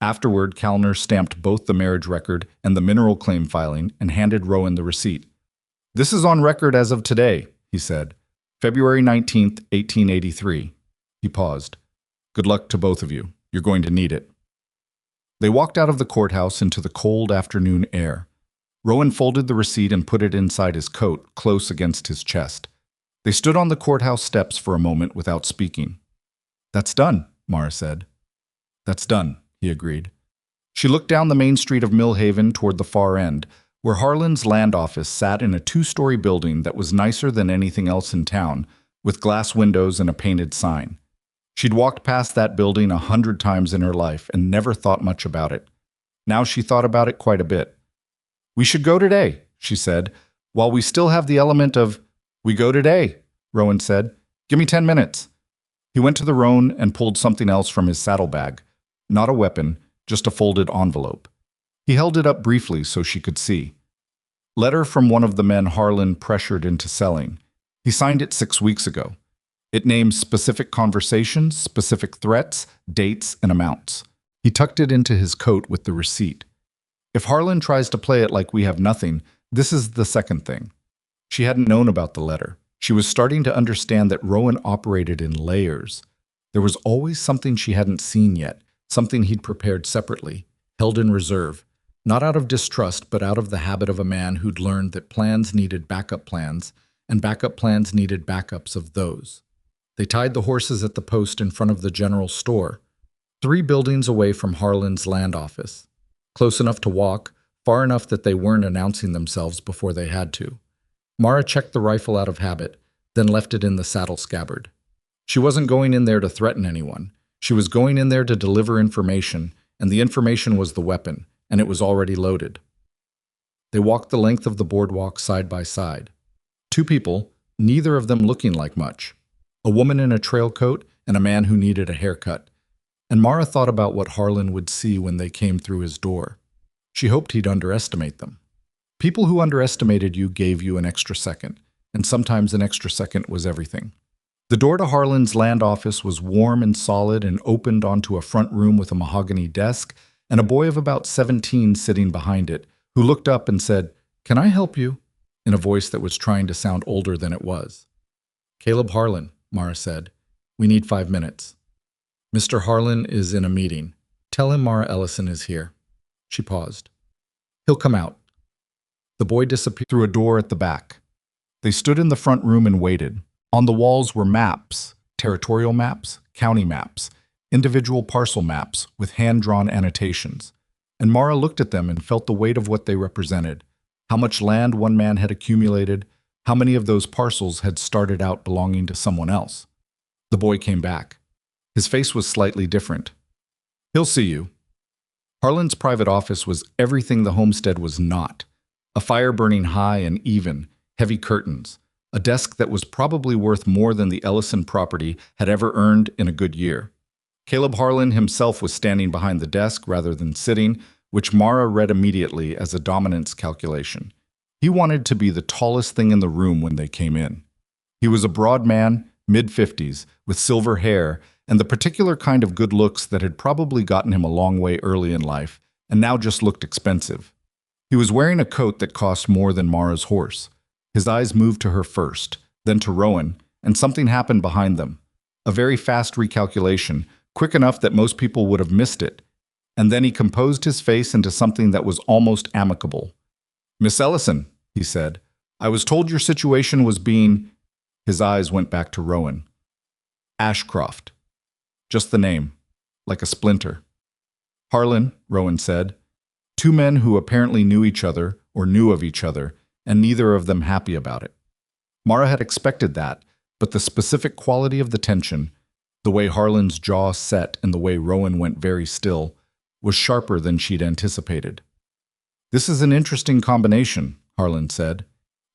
Afterward, Callner stamped both the marriage record and the mineral claim filing and handed Rowan the receipt. This is on record as of today, he said. February 19th, 1883. He paused. Good luck to both of you. You're going to need it. They walked out of the courthouse into the cold afternoon air. Rowan folded the receipt and put it inside his coat, close against his chest. They stood on the courthouse steps for a moment without speaking. That's done, Mara said. That's done, he agreed. She looked down the main street of Millhaven toward the far end, where Harlan's land office sat in a 2-story building that was nicer than anything else in town, with glass windows and a painted sign. She'd walked past that building 100 times in her life and never thought much about it. Now she thought about it quite a bit. We should go today, she said, while we still have the element of, we go today, Rowan said. Give me 10 minutes. He went to the roan and pulled something else from his saddlebag. Not a weapon, just a folded envelope. He held it up briefly so she could see. Letter from one of the men Harlan pressured into selling. He signed it 6 weeks ago. It names specific conversations, specific threats, dates, and amounts. He tucked it into his coat with the receipt. If Harlan tries to play it like we have nothing, this is the second thing. She hadn't known about the letter. She was starting to understand that Rowan operated in layers. There was always something she hadn't seen yet, something he'd prepared separately, held in reserve, not out of distrust, but out of the habit of a man who'd learned that plans needed backup plans, and backup plans needed backups of those. They tied the horses at the post in front of the general store, 3 buildings away from Harlan's land office, close enough to walk, far enough that they weren't announcing themselves before they had to. Mara checked the rifle out of habit, then left it in the saddle scabbard. She wasn't going in there to threaten anyone. She was going in there to deliver information, and the information was the weapon, and it was already loaded. They walked the length of the boardwalk side by side. 2 people, neither of them looking like much. A woman in a trail coat and a man who needed a haircut. and Mara thought about what Harlan would see when they came through his door. She hoped he'd underestimate them. People who underestimated you gave you an extra second, and sometimes an extra second was everything. The door to Harlan's land office was warm and solid and opened onto a front room with a mahogany desk and a boy of about 17 sitting behind it, who looked up and said, "Can I help you?" in a voice that was trying to sound older than it was. "Caleb Harlan," Mara said. "We need 5 minutes." "Mr. Harlan is in a meeting. Tell him Mara Ellison is here." She paused. "He'll come out." The boy disappeared through a door at the back. They stood in the front room and waited. On the walls were maps, territorial maps, county maps, individual parcel maps with hand-drawn annotations. And Mara looked at them and felt the weight of what they represented. How much land one man had accumulated, how many of those parcels had started out belonging to someone else. The boy came back. His face was slightly different. "He'll see you." Harlan's private office was everything the homestead was not. A fire burning high and even, heavy curtains, a desk that was probably worth more than the Ellison property had ever earned in a good year. Caleb Harlan himself was standing behind the desk rather than sitting, which Mara read immediately as a dominance calculation. He wanted to be the tallest thing in the room when they came in. He was a broad man, mid-50s, with silver hair, and the particular kind of good looks that had probably gotten him a long way early in life, and now just looked expensive. He was wearing a coat that cost more than Mara's horse. His eyes moved to her first, then to Rowan, and something happened behind them. A very fast recalculation, quick enough that most people would have missed it. And then he composed his face into something that was almost amicable. "Miss Ellison," he said, "I was told your situation was being—" His eyes went back to Rowan. "Ashcroft." Just the name, like a splinter. "Harlan," Rowan said. Two men who apparently knew each other, or knew of each other, and neither of them happy about it. Mara had expected that, but the specific quality of the tension, the way Harlan's jaw set and the way Rowan went very still, was sharper than she'd anticipated. "This is an interesting combination," Harlan said.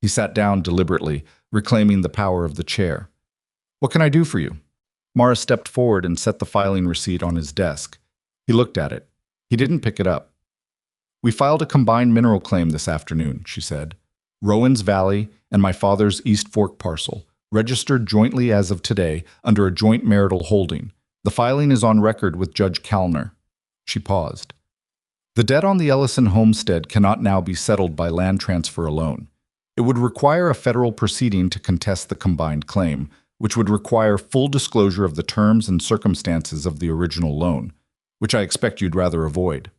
He sat down deliberately, reclaiming the power of the chair. "What can I do for you?" Mara stepped forward and set the filing receipt on his desk. He looked at it. He didn't pick it up. "We filed a combined mineral claim this afternoon," she said. "Rowan's Valley and my father's East Fork parcel, registered jointly as of today under a joint marital holding. The filing is on record with Judge Kalner." She paused. "The debt on the Ellison homestead cannot now be settled by land transfer alone. It would require a federal proceeding to contest the combined claim, which would require full disclosure of the terms and circumstances of the original loan, which I expect you'd rather avoid."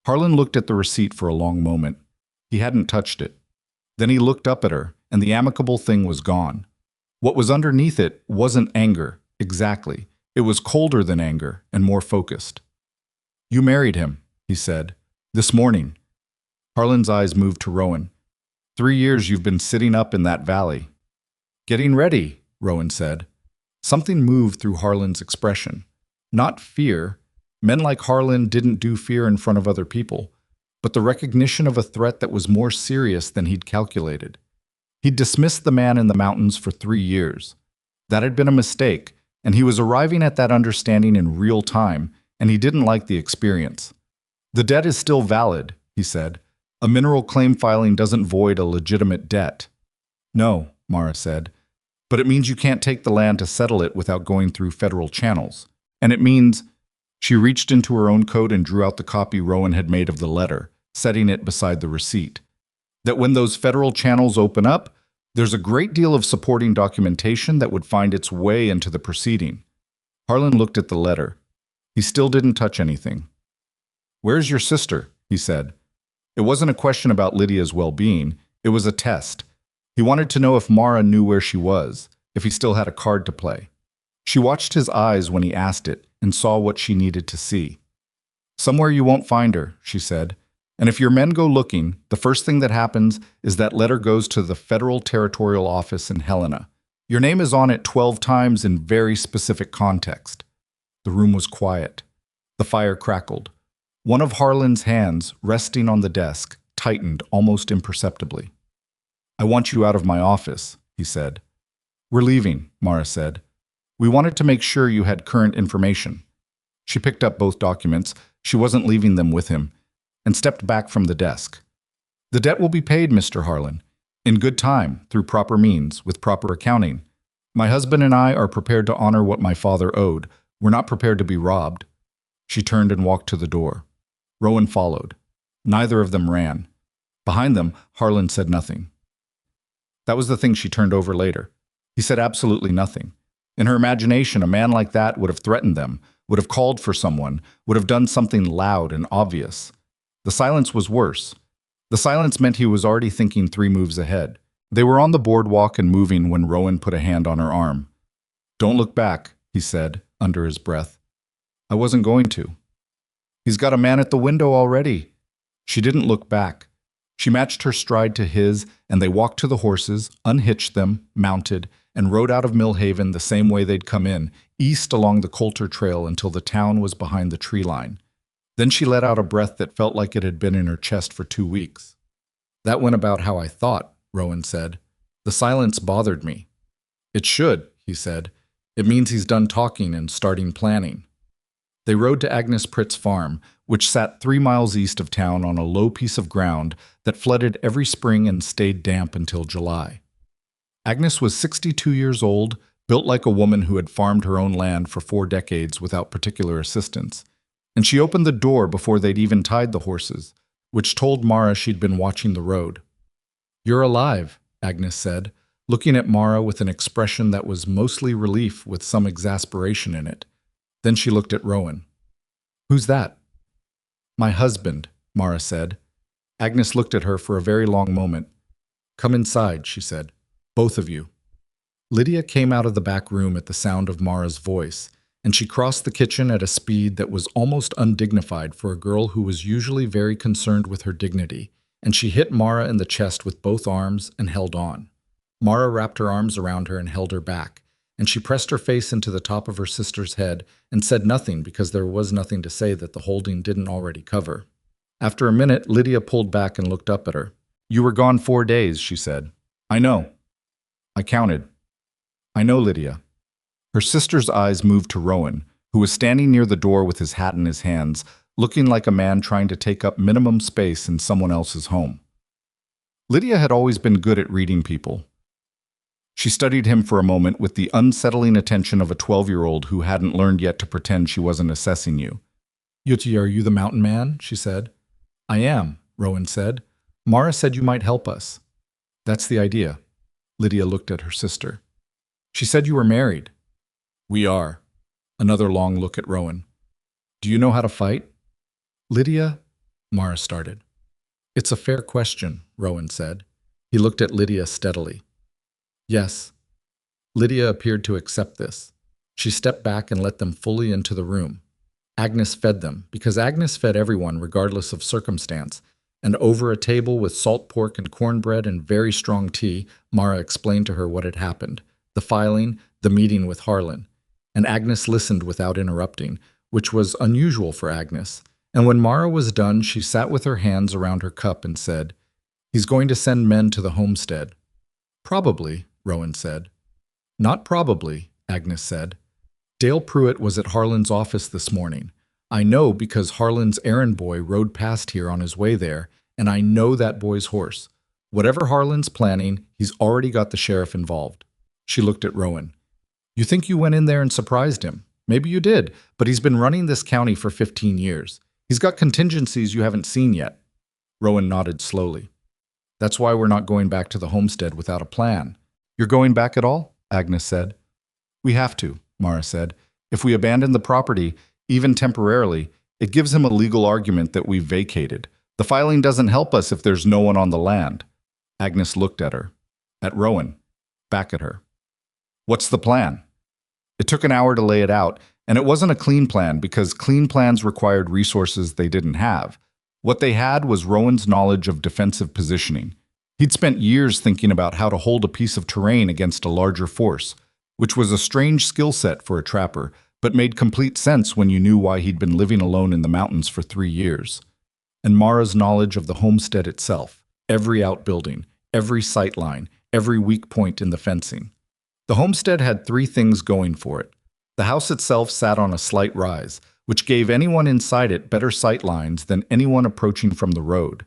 Harlan looked at the receipt for a long moment. He hadn't touched it. Then he looked up at her, and the amicable thing was gone. What was underneath it wasn't anger, exactly. It was colder than anger and more focused. "You married him," he said. "This morning." Harlan's eyes moved to Rowan. 3 years you've been sitting up in that valley." "Getting ready," Rowan said. Something moved through Harlan's expression. Not fear. Men like Harlan didn't do fear in front of other people, but the recognition of a threat that was more serious than he'd calculated. He'd dismissed the man in the mountains for 3 years. That had been a mistake, and he was arriving at that understanding in real time, and he didn't like the experience. "The debt is still valid," he said. "A mineral claim filing doesn't void a legitimate debt." "No," Mara said, "but it means you can't take the land to settle it without going through federal channels. And it means—" She reached into her own coat and drew out the copy Rowan had made of the letter, setting it beside the receipt. "That when those federal channels open up, there's a great deal of supporting documentation that would find its way into the proceeding." Harlan looked at the letter. He still didn't touch anything. "Where's your sister?" he said. It wasn't a question about Lydia's well-being. It was a test. He wanted to know if Mara knew where she was, if he still had a card to play. She watched his eyes when he asked it and saw what she needed to see. "Somewhere you won't find her," she said. "And if your men go looking, the first thing that happens is that letter goes to the Federal Territorial Office in Helena. Your name is on it 12 times in very specific context." The room was quiet. The fire crackled. One of Harlan's hands, resting on the desk, tightened almost imperceptibly. "I want you out of my office," he said. "We're leaving," Mara said. "We wanted to make sure you had current information." She picked up both documents, she wasn't leaving them with him, and stepped back from the desk. The debt will be paid, Mr. Harlan. In good time, through proper means, with proper accounting. My husband and I are prepared to honor what my father owed. We're not prepared to be robbed. She turned and walked to the door. Rowan followed. Neither of them ran. Behind them, Harlan said nothing. That was the thing she turned over later. He said absolutely nothing. In her imagination, a man like that would have threatened them, would have called for someone, would have done something loud and obvious. The silence was worse. The silence meant he was already thinking 3 moves ahead. They were on the boardwalk and moving when Rowan put a hand on her arm. "Don't look back," he said, under his breath. "I wasn't going to." "He's got a man at the window already." She didn't look back. She matched her stride to his, and they walked to the horses, unhitched them, mounted, and rode out of Millhaven the same way they'd come in, east along the Coulter Trail until the town was behind the tree line. Then she let out a breath that felt like it had been in her chest for 2 weeks. "That went about how I thought," Rowan said. "The silence bothered me." "It should," he said. "It means he's done talking and starting planning." They rode to Agnes Pritt's farm, which sat 3 miles east of town on a low piece of ground that flooded every spring and stayed damp until July. Agnes was 62 years old, built like a woman who had farmed her own land for 4 decades without particular assistance. And she opened the door before they'd even tied the horses, which told Mara she'd been watching the road. "You're alive," Agnes said, looking at Mara with an expression that was mostly relief with some exasperation in it. Then she looked at Rowan. "Who's that?" "My husband," Mara said. Agnes looked at her for a very long moment. "Come inside," she said. "Both of you." Lydia came out of the back room at the sound of Mara's voice, and she crossed the kitchen at a speed that was almost undignified for a girl who was usually very concerned with her dignity, and she hit Mara in the chest with both arms and held on. Mara wrapped her arms around her and held her back, and she pressed her face into the top of her sister's head and said nothing because there was nothing to say that the holding didn't already cover. After a minute, Lydia pulled back and looked up at her. "You were gone 4 days," she said. "I know. I counted." "I know, Lydia." Her sister's eyes moved to Rowan, who was standing near the door with his hat in his hands, looking like a man trying to take up minimum space in someone else's home. Lydia had always been good at reading people. She studied him for a moment with the unsettling attention of a 12-year-old who hadn't learned yet to pretend she wasn't assessing you. "Yuti, are you the mountain man?" she said. "I am," Rowan said. "Mara said you might help us." "That's the idea." Lydia looked at her sister. "She said you were married." "We are." Another long look at Rowan. "Do you know how to fight?" "Lydia," Mara started. "It's a fair question," Rowan said. He looked at Lydia steadily. "Yes." Lydia appeared to accept this. She stepped back and let them fully into the room. Agnes fed them, because Agnes fed everyone regardless of circumstance, and over a table with salt pork and cornbread and very strong tea, Mara explained to her what had happened, the filing, the meeting with Harlan. And Agnes listened without interrupting, which was unusual for Agnes. And when Mara was done, she sat with her hands around her cup and said, "He's going to send men to the homestead." "Probably," Rowan said. "Not probably," Agnes said. "Dale Pruitt was at Harlan's office this morning. I know because Harlan's errand boy rode past here on his way there, and I know that boy's horse. Whatever Harlan's planning, he's already got the sheriff involved." She looked at Rowan. "You think you went in there and surprised him? Maybe you did, but he's been running this county for 15 years. He's got contingencies you haven't seen yet." Rowan nodded slowly. "That's why we're not going back to the homestead without a plan." "You're going back at all?" Agnes said. "We have to," Mara said. "If we abandon the property, even temporarily, it gives him a legal argument that we've vacated. The filing doesn't help us if there's no one on the land." Agnes looked at her, at Rowan, back at her. "What's the plan?" It took an hour to lay it out, and it wasn't a clean plan because clean plans required resources they didn't have. What they had was Rowan's knowledge of defensive positioning. He'd spent years thinking about how to hold a piece of terrain against a larger force, which was a strange skill set for a trapper, but made complete sense when you knew why he'd been living alone in the mountains for 3 years. And Mara's knowledge of the homestead itself, every outbuilding, every sight line, every weak point in the fencing. The homestead had 3 things going for it. The house itself sat on a slight rise, which gave anyone inside it better sight lines than anyone approaching from the road.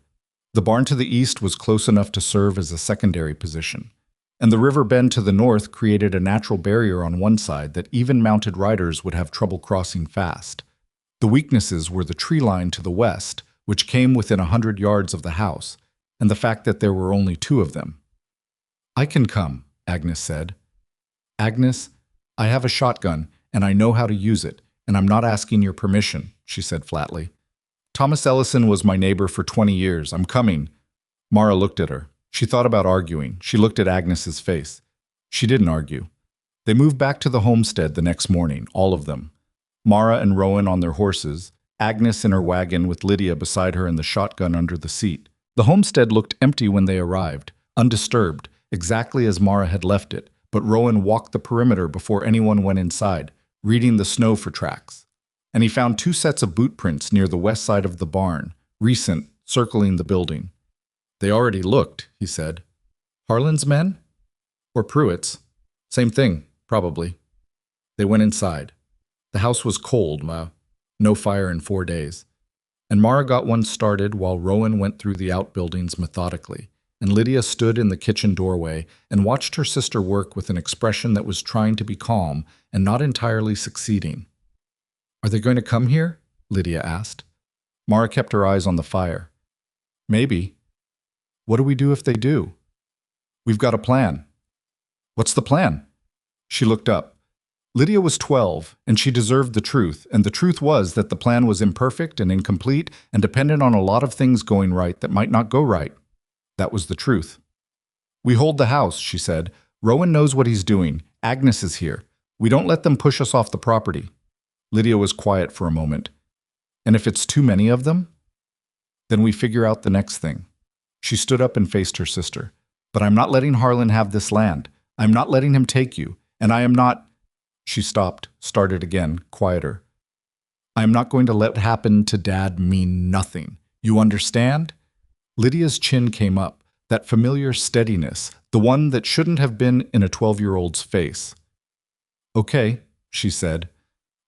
The barn to the east was close enough to serve as a secondary position, and the river bend to the north created a natural barrier on one side that even mounted riders would have trouble crossing fast. The weaknesses were the tree line to the west, which came within 100 yards of the house, and the fact that there were only 2 of them. "I can come," Agnes said. "Agnes, I have a shotgun, and I know how to use it, and I'm not asking your permission," she said flatly. "Thomas Ellison was my neighbor for 20 years. I'm coming." Mara looked at her. She thought about arguing. She looked at Agnes's face. She didn't argue. They moved back to the homestead the next morning, all of them. Mara and Rowan on their horses, Agnes in her wagon with Lydia beside her and the shotgun under the seat. The homestead looked empty when they arrived, undisturbed, exactly as Mara had left it, but Rowan walked the perimeter before anyone went inside, reading the snow for tracks. And he found 2 sets of boot prints near the west side of the barn, recent, circling the building. "They already looked," he said. "Harlan's men? Or Pruitt's? Same thing, probably." They went inside. The house was cold, no fire in 4 days. And Mara got one started while Rowan went through the outbuildings methodically, and Lydia stood in the kitchen doorway and watched her sister work with an expression that was trying to be calm and not entirely succeeding. "Are they going to come here?" Lydia asked. Mara kept her eyes on the fire. "Maybe. What do we do if they do?" "We've got a plan." "What's the plan?" She looked up. Lydia was 12, and she deserved the truth, and the truth was that the plan was imperfect and incomplete and dependent on a lot of things going right that might not go right. That was the truth. "We hold the house," she said. "Rowan knows what he's doing. Agnes is here. We don't let them push us off the property." Lydia was quiet for a moment. "And if it's too many of them?" "Then we figure out the next thing." She stood up and faced her sister. "But I'm not letting Harlan have this land. I'm not letting him take you. And I am not—" She stopped, started again, quieter. "I am not going to let what happened to Dad mean nothing. You understand?" Lydia's chin came up, that familiar steadiness, the one that shouldn't have been in a 12-year-old's face. "Okay," she said.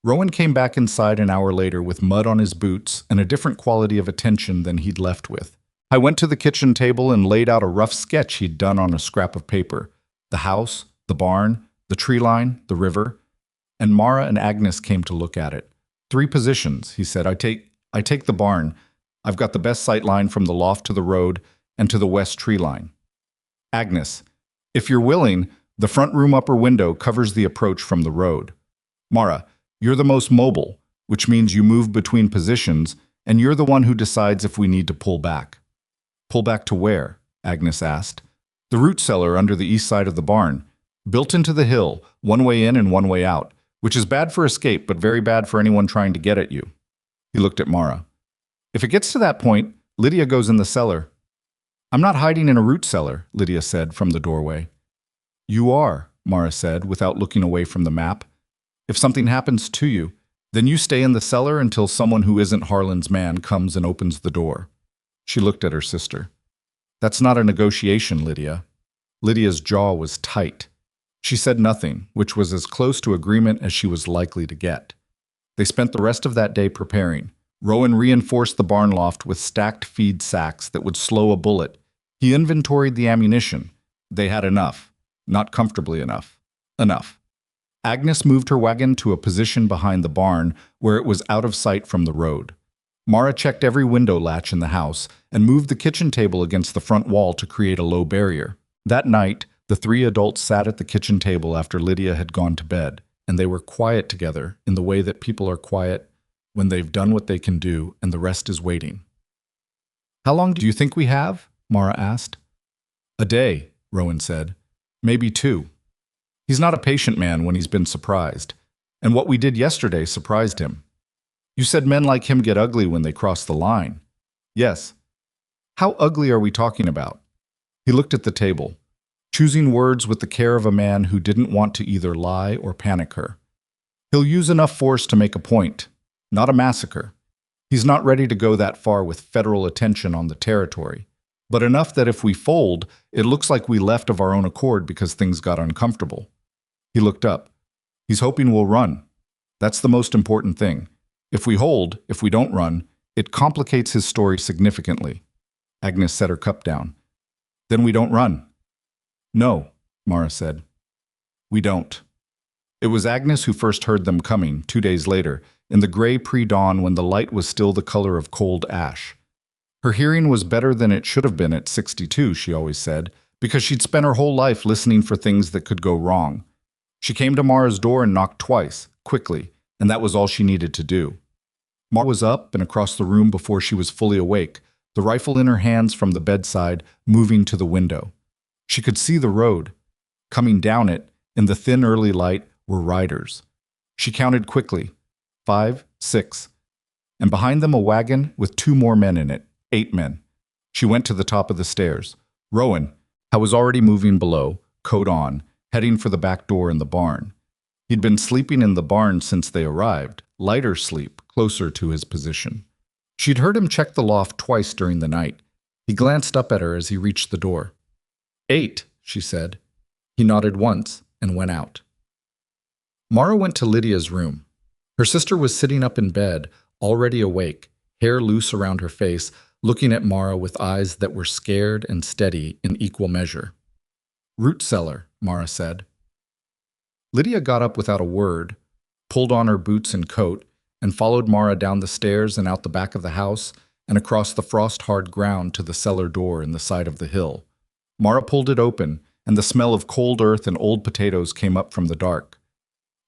Rowan came back inside an hour later with mud on his boots and a different quality of attention than he'd left with. I went to the kitchen table and laid out a rough sketch he'd done on a scrap of paper. The house, the barn, the tree line, the river. And Mara and Agnes came to look at it. 3 positions, he said. I take the barn. I've got the best sight line from the loft to the road and to the west tree line. Agnes, if you're willing, the front room upper window covers the approach from the road. Mara, you're the most mobile, which means you move between positions, and you're the one who decides if we need to pull back. Pull back to where? Agnes asked. The root cellar under the east side of the barn, built into the hill, one way in and one way out, which is bad for escape but very bad for anyone trying to get at you. He looked at Mara. If it gets to that point, Lydia goes in the cellar. I'm not hiding in a root cellar, Lydia said from the doorway. You are, Mara said, without looking away from the map. If something happens to you, then you stay in the cellar until someone who isn't Harlan's man comes and opens the door. She looked at her sister. That's not a negotiation, Lydia. Lydia's jaw was tight. She said nothing, which was as close to agreement as she was likely to get. They spent the rest of that day preparing. Rowan reinforced the barn loft with stacked feed sacks that would slow a bullet. He inventoried the ammunition. They had enough. Not comfortably enough. Enough. Agnes moved her wagon to a position behind the barn where it was out of sight from the road. Mara checked every window latch in the house and moved the kitchen table against the front wall to create a low barrier. That night, the 3 adults sat at the kitchen table after Lydia had gone to bed, and they were quiet together in the way that people are quiet when they've done what they can do and the rest is waiting. How long do you think we have? Mara asked. A day, Rowan said. Maybe 2. He's not a patient man when he's been surprised, and what we did yesterday surprised him. You said men like him get ugly when they cross the line. Yes. How ugly are we talking about? He looked at the table, choosing words with the care of a man who didn't want to either lie or panic her. He'll use enough force to make a point, not a massacre. He's not ready to go that far with federal attention on the territory, but enough that if we fold, it looks like we left of our own accord because things got uncomfortable. He looked up. He's hoping we'll run. That's the most important thing. If we don't run, it complicates his story significantly. Agnes set her cup down. Then we don't run. No, Mara said. We don't. It was Agnes who first heard them coming, 2 days later, in the gray pre-dawn when the light was still the color of cold ash. Her hearing was better than it should have been at 62, she always said, because she'd spent her whole life listening for things that could go wrong. She came to Mara's door and knocked twice, quickly, and that was all she needed to do. Mara was up and across the room before she was fully awake, the rifle in her hands from the bedside, moving to the window. She could see the road. Coming down it, in the thin early light, were riders. She counted quickly. 5, 6. And behind them a wagon with 2 more men in it, 8 men. She went to the top of the stairs. Rowan, who was already moving below, coat on, heading for the back door in the barn. He'd been sleeping in the barn since they arrived, lighter sleep, closer to his position. She'd heard him check the loft twice during the night. He glanced up at her as he reached the door. 8, she said. He nodded once and went out. Mara went to Lydia's room. Her sister was sitting up in bed, already awake, hair loose around her face, looking at Mara with eyes that were scared and steady in equal measure. Root cellar, Mara said. Lydia got up without a word, pulled on her boots and coat, and followed Mara down the stairs and out the back of the house and across the frost-hard ground to the cellar door in the side of the hill. Mara pulled it open, and the smell of cold earth and old potatoes came up from the dark.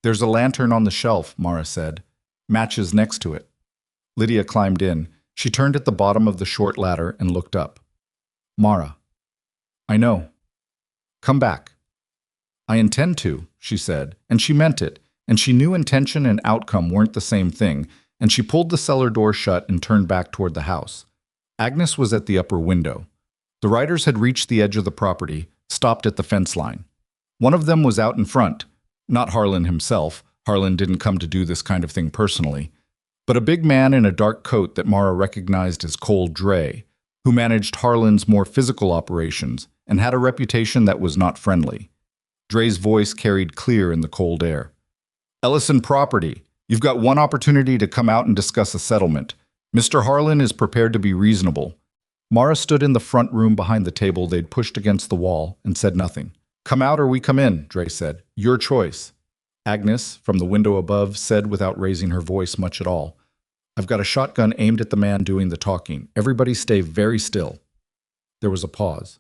There's a lantern on the shelf, Mara said. Matches next to it. Lydia climbed in. She turned at the bottom of the short ladder and looked up. Mara. I know. Come back. I intend to, she said, and she meant it, and she knew intention and outcome weren't the same thing, and she pulled the cellar door shut and turned back toward the house. Agnes was at the upper window. The riders had reached the edge of the property, stopped at the fence line. One of them was out in front, not Harlan himself. Harlan didn't come to do this kind of thing personally, but a big man in a dark coat that Mara recognized as Cole Dre, who managed Harlan's more physical operations and had a reputation that was not friendly. Dre's voice carried clear in the cold air. Ellison property. You've got one opportunity to come out and discuss a settlement. Mr. Harlan is prepared to be reasonable. Mara stood in the front room behind the table they'd pushed against the wall and said nothing. Come out or we come in, Dre said. Your choice. Agnes, from the window above, said without raising her voice much at all. I've got a shotgun aimed at the man doing the talking. Everybody stay very still. There was a pause.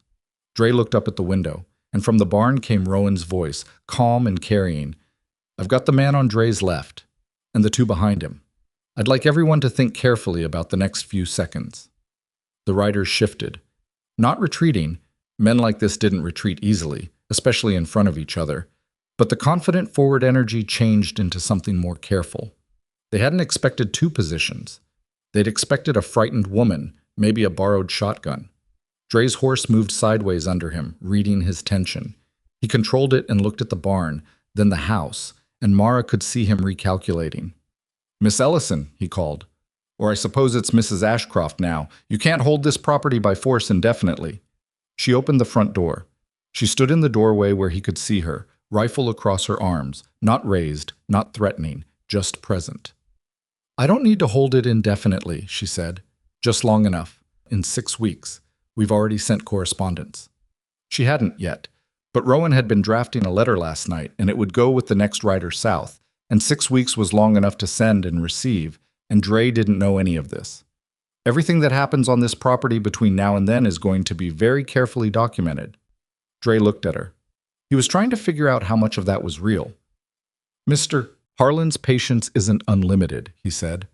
Dre looked up at the window, and from the barn came Rowan's voice, calm and carrying. I've got the man on Dre's left, and the 2 behind him. I'd like everyone to think carefully about the next few seconds. The riders shifted. Not retreating. Men like this didn't retreat easily, especially in front of each other. But the confident forward energy changed into something more careful. They hadn't expected 2 positions. They'd expected a frightened woman, maybe a borrowed shotgun. Dre's horse moved sideways under him, reading his tension. He controlled it and looked at the barn, then the house, and Mara could see him recalculating. Miss Ellison, he called. Or I suppose it's Mrs. Ashcroft now. You can't hold this property by force indefinitely. She opened the front door. She stood in the doorway where he could see her, rifle across her arms, not raised, not threatening, just present. I don't need to hold it indefinitely, she said. Just long enough. In 6 weeks. We've already sent correspondence. She hadn't yet, but Rowan had been drafting a letter last night, and it would go with the next rider south, and 6 weeks was long enough to send and receive, and Dre didn't know any of this. Everything that happens on this property between now and then is going to be very carefully documented. Dre looked at her. He was trying to figure out how much of that was real. Mr. Harlan's patience isn't unlimited, he said.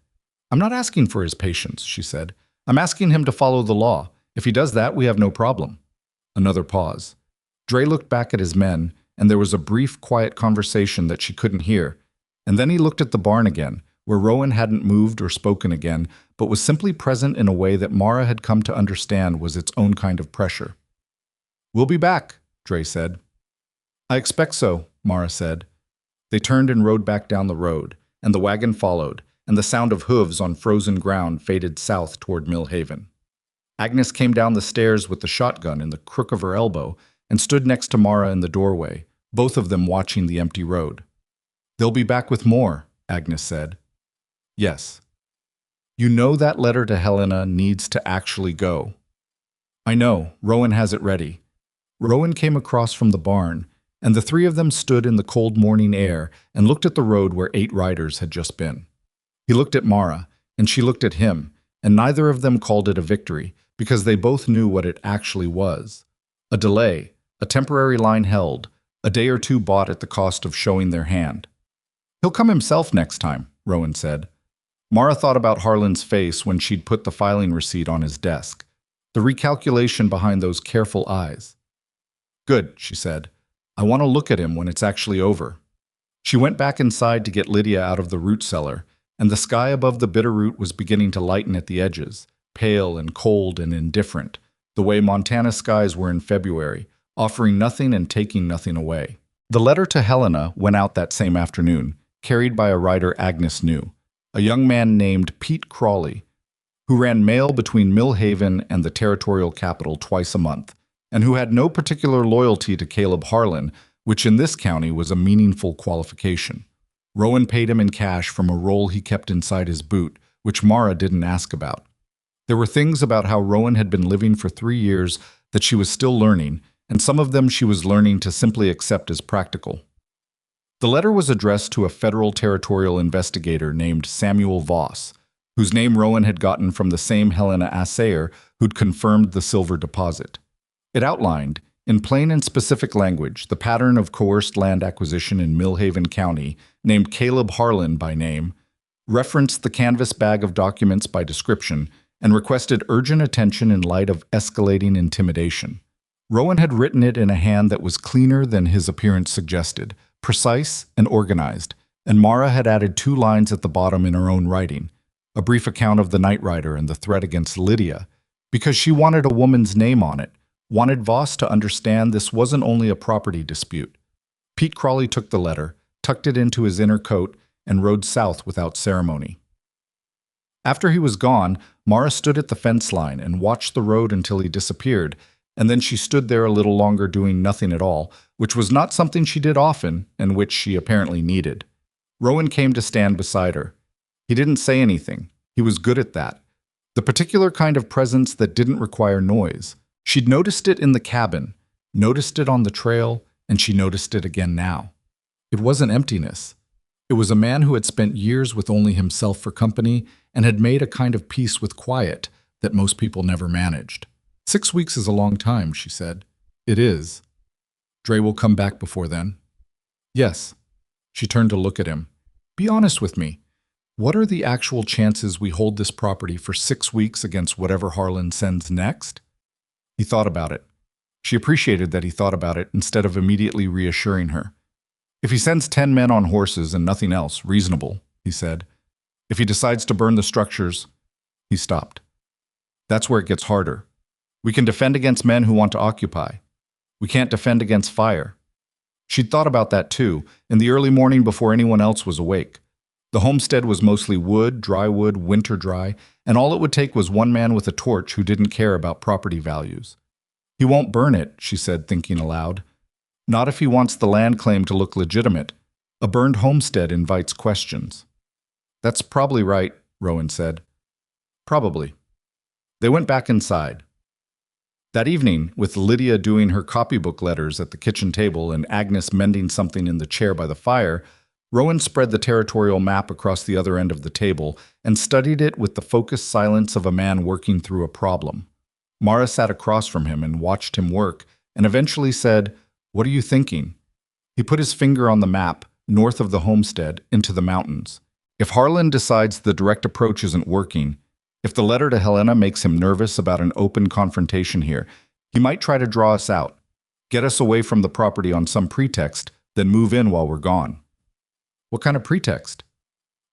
I'm not asking for his patience, she said. I'm asking him to follow the law. If he does that, we have no problem. Another pause. Dre looked back at his men, and there was a brief, quiet conversation that she couldn't hear. And then he looked at the barn again, where Rowan hadn't moved or spoken again, but was simply present in a way that Mara had come to understand was its own kind of pressure. We'll be back, Dre said. I expect so, Mara said. They turned and rode back down the road, and the wagon followed, and the sound of hooves on frozen ground faded south toward Mill Haven. Agnes came down the stairs with the shotgun in the crook of her elbow and stood next to Mara in the doorway, both of them watching the empty road. They'll be back with more, Agnes said. Yes. You know that letter to Helena needs to actually go. I know, Rowan has it ready. Rowan came across from the barn, and the three of them stood in the cold morning air and looked at the road where 8 riders had just been. He looked at Mara, and she looked at him, and neither of them called it a victory, because they both knew what it actually was. A delay, a temporary line held, a day or two bought at the cost of showing their hand. He'll come himself next time, Rowan said. Mara thought about Harlan's face when she'd put the filing receipt on his desk, the recalculation behind those careful eyes. Good, she said. I want to look at him when it's actually over. She went back inside to get Lydia out of the root cellar, and the sky above the bitter root was beginning to lighten at the edges, pale and cold and indifferent, the way Montana skies were in February, offering nothing and taking nothing away. The letter to Helena went out that same afternoon, carried by a rider Agnes knew, a young man named Pete Crawley, who ran mail between Millhaven and the territorial capital twice a month, and who had no particular loyalty to Caleb Harlan, which in this county was a meaningful qualification. Rowan paid him in cash from a roll he kept inside his boot, which Mara didn't ask about. There were things about how Rowan had been living for 3 years that she was still learning, and some of them she was learning to simply accept as practical. The letter was addressed to a federal territorial investigator named Samuel Voss, whose name Rowan had gotten from the same Helena assayer who'd confirmed the silver deposit. It outlined, in plain and specific language, the pattern of coerced land acquisition in Millhaven County, named Caleb Harlan by name, referenced the canvas bag of documents by description, and requested urgent attention in light of escalating intimidation. Rowan had written it in a hand that was cleaner than his appearance suggested, precise and organized, and Mara had added 2 lines at the bottom in her own writing, a brief account of the night rider and the threat against Lydia, because she wanted a woman's name on it, wanted Voss to understand this wasn't only a property dispute. Pete Crawley took the letter, tucked it into his inner coat, and rode south without ceremony. After he was gone, Mara stood at the fence line and watched the road until he disappeared, and then she stood there a little longer doing nothing at all, which was not something she did often and which she apparently needed. Rowan came to stand beside her. He didn't say anything. He was good at that. The particular kind of presence that didn't require noise. She'd noticed it in the cabin, noticed it on the trail, and she noticed it again now. It wasn't emptiness. It was a man who had spent years with only himself for company and had made a kind of peace with quiet that most people never managed. 6 weeks is a long time, she said. It is. Dre will come back before then. Yes. She turned to look at him. Be honest with me. What are the actual chances we hold this property for 6 weeks against whatever Harlan sends next? He thought about it. She appreciated that he thought about it instead of immediately reassuring her. If he sends 10 men on horses and nothing else, reasonable, he said. If he decides to burn the structures, he stopped. That's where it gets harder. We can defend against men who want to occupy. We can't defend against fire. She'd thought about that too, in the early morning before anyone else was awake. The homestead was mostly wood, dry wood, winter dry, and all it would take was one man with a torch who didn't care about property values. He won't burn it, she said, thinking aloud. Not if he wants the land claim to look legitimate. A burned homestead invites questions. That's probably right, Rowan said. Probably. They went back inside. That evening, with Lydia doing her copybook letters at the kitchen table and Agnes mending something in the chair by the fire, Rowan spread the territorial map across the other end of the table and studied it with the focused silence of a man working through a problem. Mara sat across from him and watched him work, and eventually said, "What are you thinking?" He put his finger on the map, north of the homestead, into the mountains. If Harlan decides the direct approach isn't working, if the letter to Helena makes him nervous about an open confrontation here, he might try to draw us out, get us away from the property on some pretext, then move in while we're gone. What kind of pretext?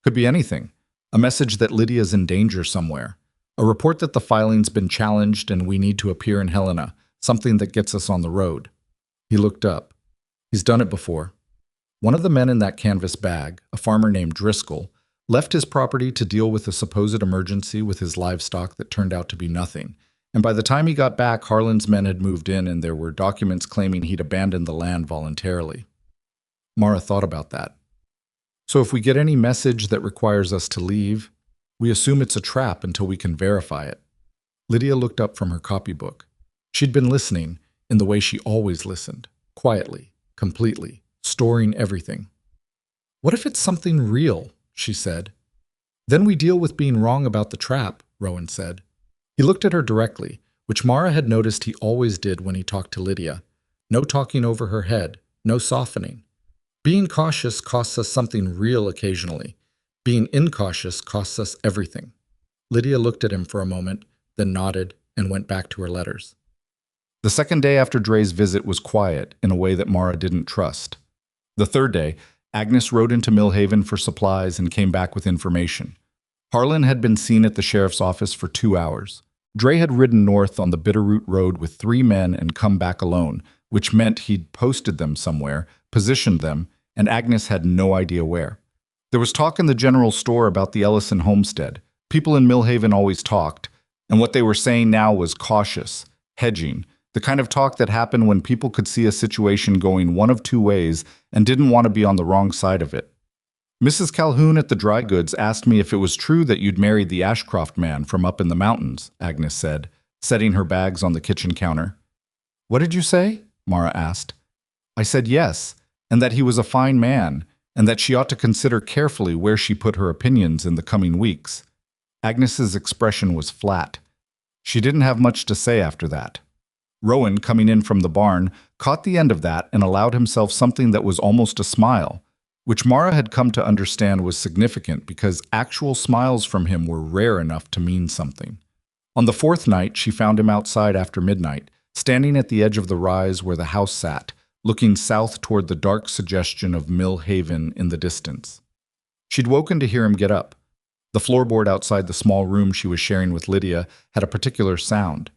Could be anything. A message that Lydia's in danger somewhere. A report that the filing's been challenged and we need to appear in Helena. Something that gets us on the road. He looked up. He's done it before. One of the men in that canvas bag, a farmer named Driscoll, left his property to deal with a supposed emergency with his livestock that turned out to be nothing. And by the time he got back, Harlan's men had moved in and there were documents claiming he'd abandoned the land voluntarily. Mara thought about that. So if we get any message that requires us to leave, we assume it's a trap until we can verify it. Lydia looked up from her copybook. She'd been listening in the way she always listened, quietly, completely, storing everything. What if it's something real? She said. Then we deal with being wrong about the trap, Rowan said. He looked at her directly, which Mara had noticed he always did when he talked to Lydia. No talking over her head, no softening. Being cautious costs us something real occasionally. Being incautious costs us everything. Lydia looked at him for a moment, then nodded and went back to her letters. The second day after Dre's visit was quiet in a way that Mara didn't trust. The third day, Agnes rode into Millhaven for supplies and came back with information. Harlan had been seen at the sheriff's office for 2 hours. Dre had ridden north on the Bitterroot Road with 3 men and come back alone, which meant he'd posted them somewhere, positioned them, and Agnes had no idea where. There was talk in the general store about the Ellison homestead. People in Millhaven always talked, and what they were saying now was cautious, hedging, the kind of talk that happened when people could see a situation going one of 2 ways and didn't want to be on the wrong side of it. Mrs. Calhoun at the dry goods asked me if it was true that you'd married the Ashcroft man from up in the mountains, Agnes said, setting her bags on the kitchen counter. What did you say? Mara asked. I said yes, and that he was a fine man, and that she ought to consider carefully where she put her opinions in the coming weeks. Agnes's expression was flat. She didn't have much to say after that. Rowan, coming in from the barn, caught the end of that and allowed himself something that was almost a smile, which Mara had come to understand was significant because actual smiles from him were rare enough to mean something. On the 4th night, she found him outside after midnight, standing at the edge of the rise where the house sat, looking south toward the dark suggestion of Millhaven in the distance. She'd woken to hear him get up. The floorboard outside the small room she was sharing with Lydia had a particular sound,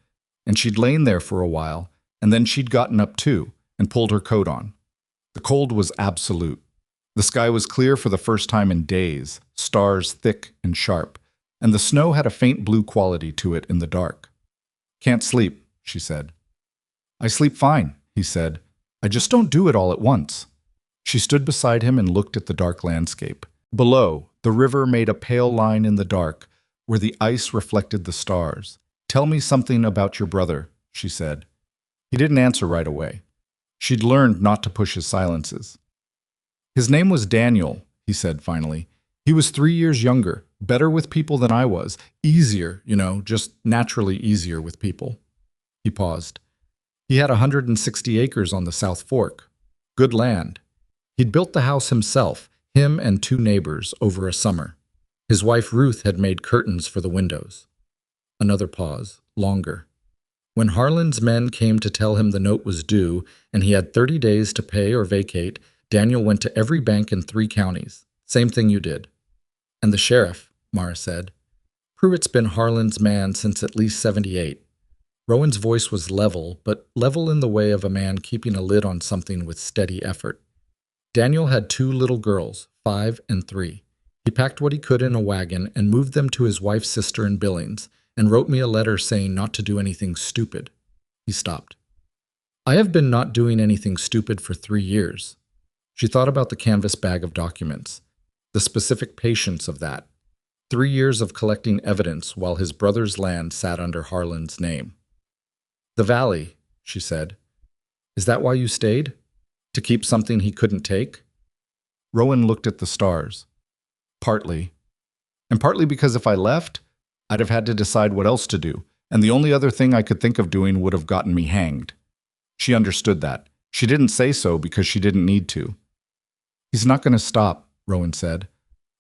and she'd lain there for a while, and then she'd gotten up too and pulled her coat on. The cold was absolute. The sky was clear for the first time in days, stars thick and sharp, and the snow had a faint blue quality to it in the dark. Can't sleep, she said. I sleep fine, he said. I just don't do it all at once. She stood beside him and looked at the dark landscape. Below, the river made a pale line in the dark, where the ice reflected the stars. Tell me something about your brother, she said. He didn't answer right away. She'd learned not to push his silences. His name was Daniel, he said finally. He was 3 years younger, better with people than I was, easier, just naturally easier with people. He paused. He had 160 acres on the South Fork. Good land. He'd built the house himself, him and 2 neighbors, over a summer. His wife Ruth had made curtains for the windows. Another pause, longer. When Harlan's men came to tell him the note was due and he had 30 days to pay or vacate, Daniel went to every bank in 3 counties. Same thing you did. And the sheriff, Mara said. Pruitt's been Harlan's man since at least 78. Rowan's voice was level, but level in the way of a man keeping a lid on something with steady effort. Daniel had 2 little girls, 5 and 3. He packed what he could in a wagon and moved them to his wife's sister in Billings, and wrote me a letter saying not to do anything stupid. He stopped. I have been not doing anything stupid for 3 years. She thought about the canvas bag of documents, the specific patience of that. 3 years of collecting evidence while his brother's land sat under Harlan's name. The valley, she said. Is that why you stayed? To keep something he couldn't take? Rowan looked at the stars. Partly. And partly because if I left, I'd have had to decide what else to do, and the only other thing I could think of doing would have gotten me hanged. She understood that. She didn't say so because she didn't need to. He's not going to stop, Rowan said.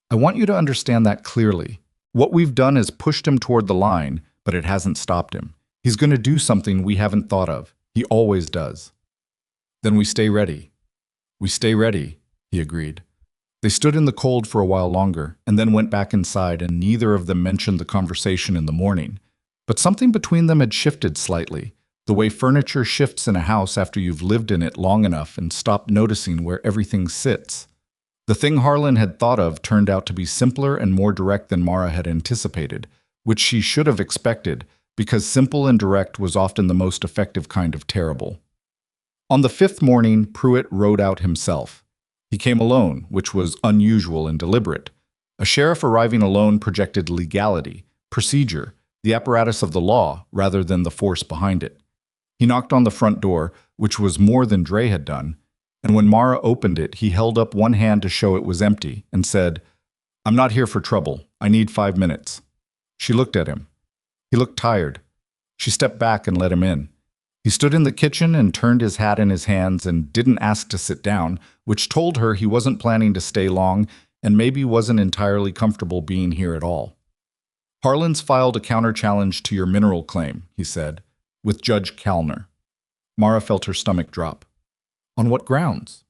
I want you to understand that clearly. What we've done is pushed him toward the line, but it hasn't stopped him. He's going to do something we haven't thought of. He always does. Then we stay ready. We stay ready, he agreed. They stood in the cold for a while longer, and then went back inside, and neither of them mentioned the conversation in the morning. But something between them had shifted slightly, the way furniture shifts in a house after you've lived in it long enough and stopped noticing where everything sits. The thing Harlan had thought of turned out to be simpler and more direct than Mara had anticipated, which she should have expected, because simple and direct was often the most effective kind of terrible. On the 5th morning, Pruitt rode out himself. He He came alone, which was unusual and deliberate. A sheriff arriving alone projected legality, procedure, the apparatus of the law, rather than the force behind it. He knocked on the front door, which was more than Dre had done, and when Mara opened it, he held up one hand to show it was empty and said, "I'm not here for trouble. I need 5 minutes." She looked at him. He looked tired. She stepped back and let him in. He stood in the kitchen and turned his hat in his hands and didn't ask to sit down, which told her he wasn't planning to stay long and maybe wasn't entirely comfortable being here at all. "Harlan's filed a counter-challenge to your mineral claim," he said, "with Judge Kalner." Mara felt her stomach drop. "On what grounds?"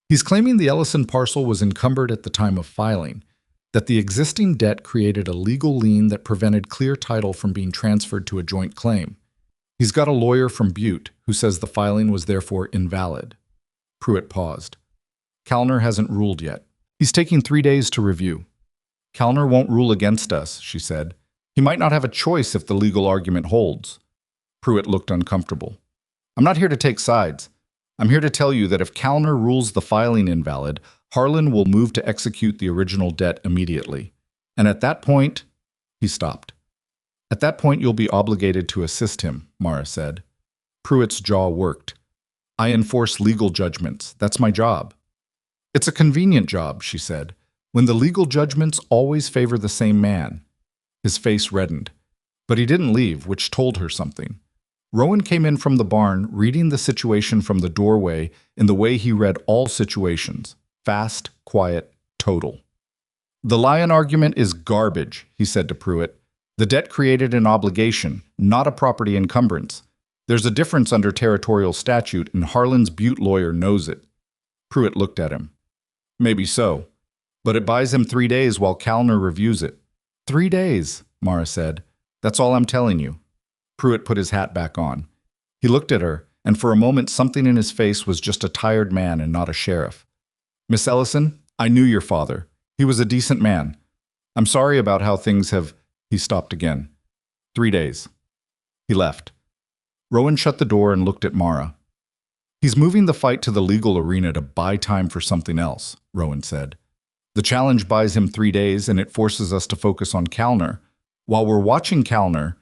"He's claiming the Ellison parcel was encumbered at the time of filing, that the existing debt created a legal lien that prevented clear title from being transferred to a joint claim. He's got a lawyer from Butte who says the filing was therefore invalid." Pruitt paused. "Kalner hasn't ruled yet. He's taking 3 days to review." "Kalner won't rule against us," she said. "He might not have a choice if the legal argument holds." Pruitt looked uncomfortable. "I'm not here to take sides. I'm here to tell you that if Kalner rules the filing invalid, Harlan will move to execute the original debt immediately. And at that point—" He stopped. "At that point, you'll be obligated to assist him," Mara said. Pruitt's jaw worked. "I enforce legal judgments. That's my job." "It's a convenient job," she said, "when the legal judgments always favor the same man." His face reddened. But he didn't leave, which told her something. Rowan came in from the barn, reading the situation from the doorway in the way he read all situations: fast, quiet, total. "The lion argument is garbage," he said to Pruitt. "The debt created an obligation, not a property encumbrance. There's a difference under territorial statute, and Harlan's Butte lawyer knows it." Pruitt looked at him. "Maybe so. But it buys him 3 days while Kalner reviews it." "3 days," Mara said. "That's all I'm telling you." Pruitt put his hat back on. He looked at her, and for a moment something in his face was just a tired man and not a sheriff. "Miss Ellison, I knew your father. He was a decent man. I'm sorry about how things have—" He stopped again. 3 days. He left. Rowan shut the door and looked at Mara. "He's moving the fight to the legal arena to buy time for something else," Rowan said. "The challenge buys him 3 days, and it forces us to focus on Kalner. While we're watching Kalner,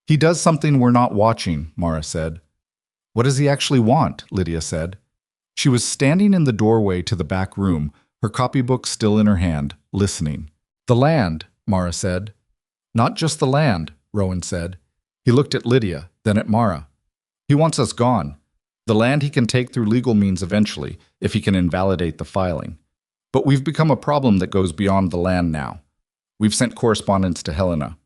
he does something we're not watching," Mara said. "What does he actually want?" Lydia said. She was standing in the doorway to the back room, her copybook still in her hand, listening. "The land," Mara said. "Not just the land," Rowan said. He looked at Lydia, then at Mara. "He wants us gone. The land he can take through legal means eventually, if he can invalidate the filing. But we've become a problem that goes beyond the land now. We've sent correspondence to Helena.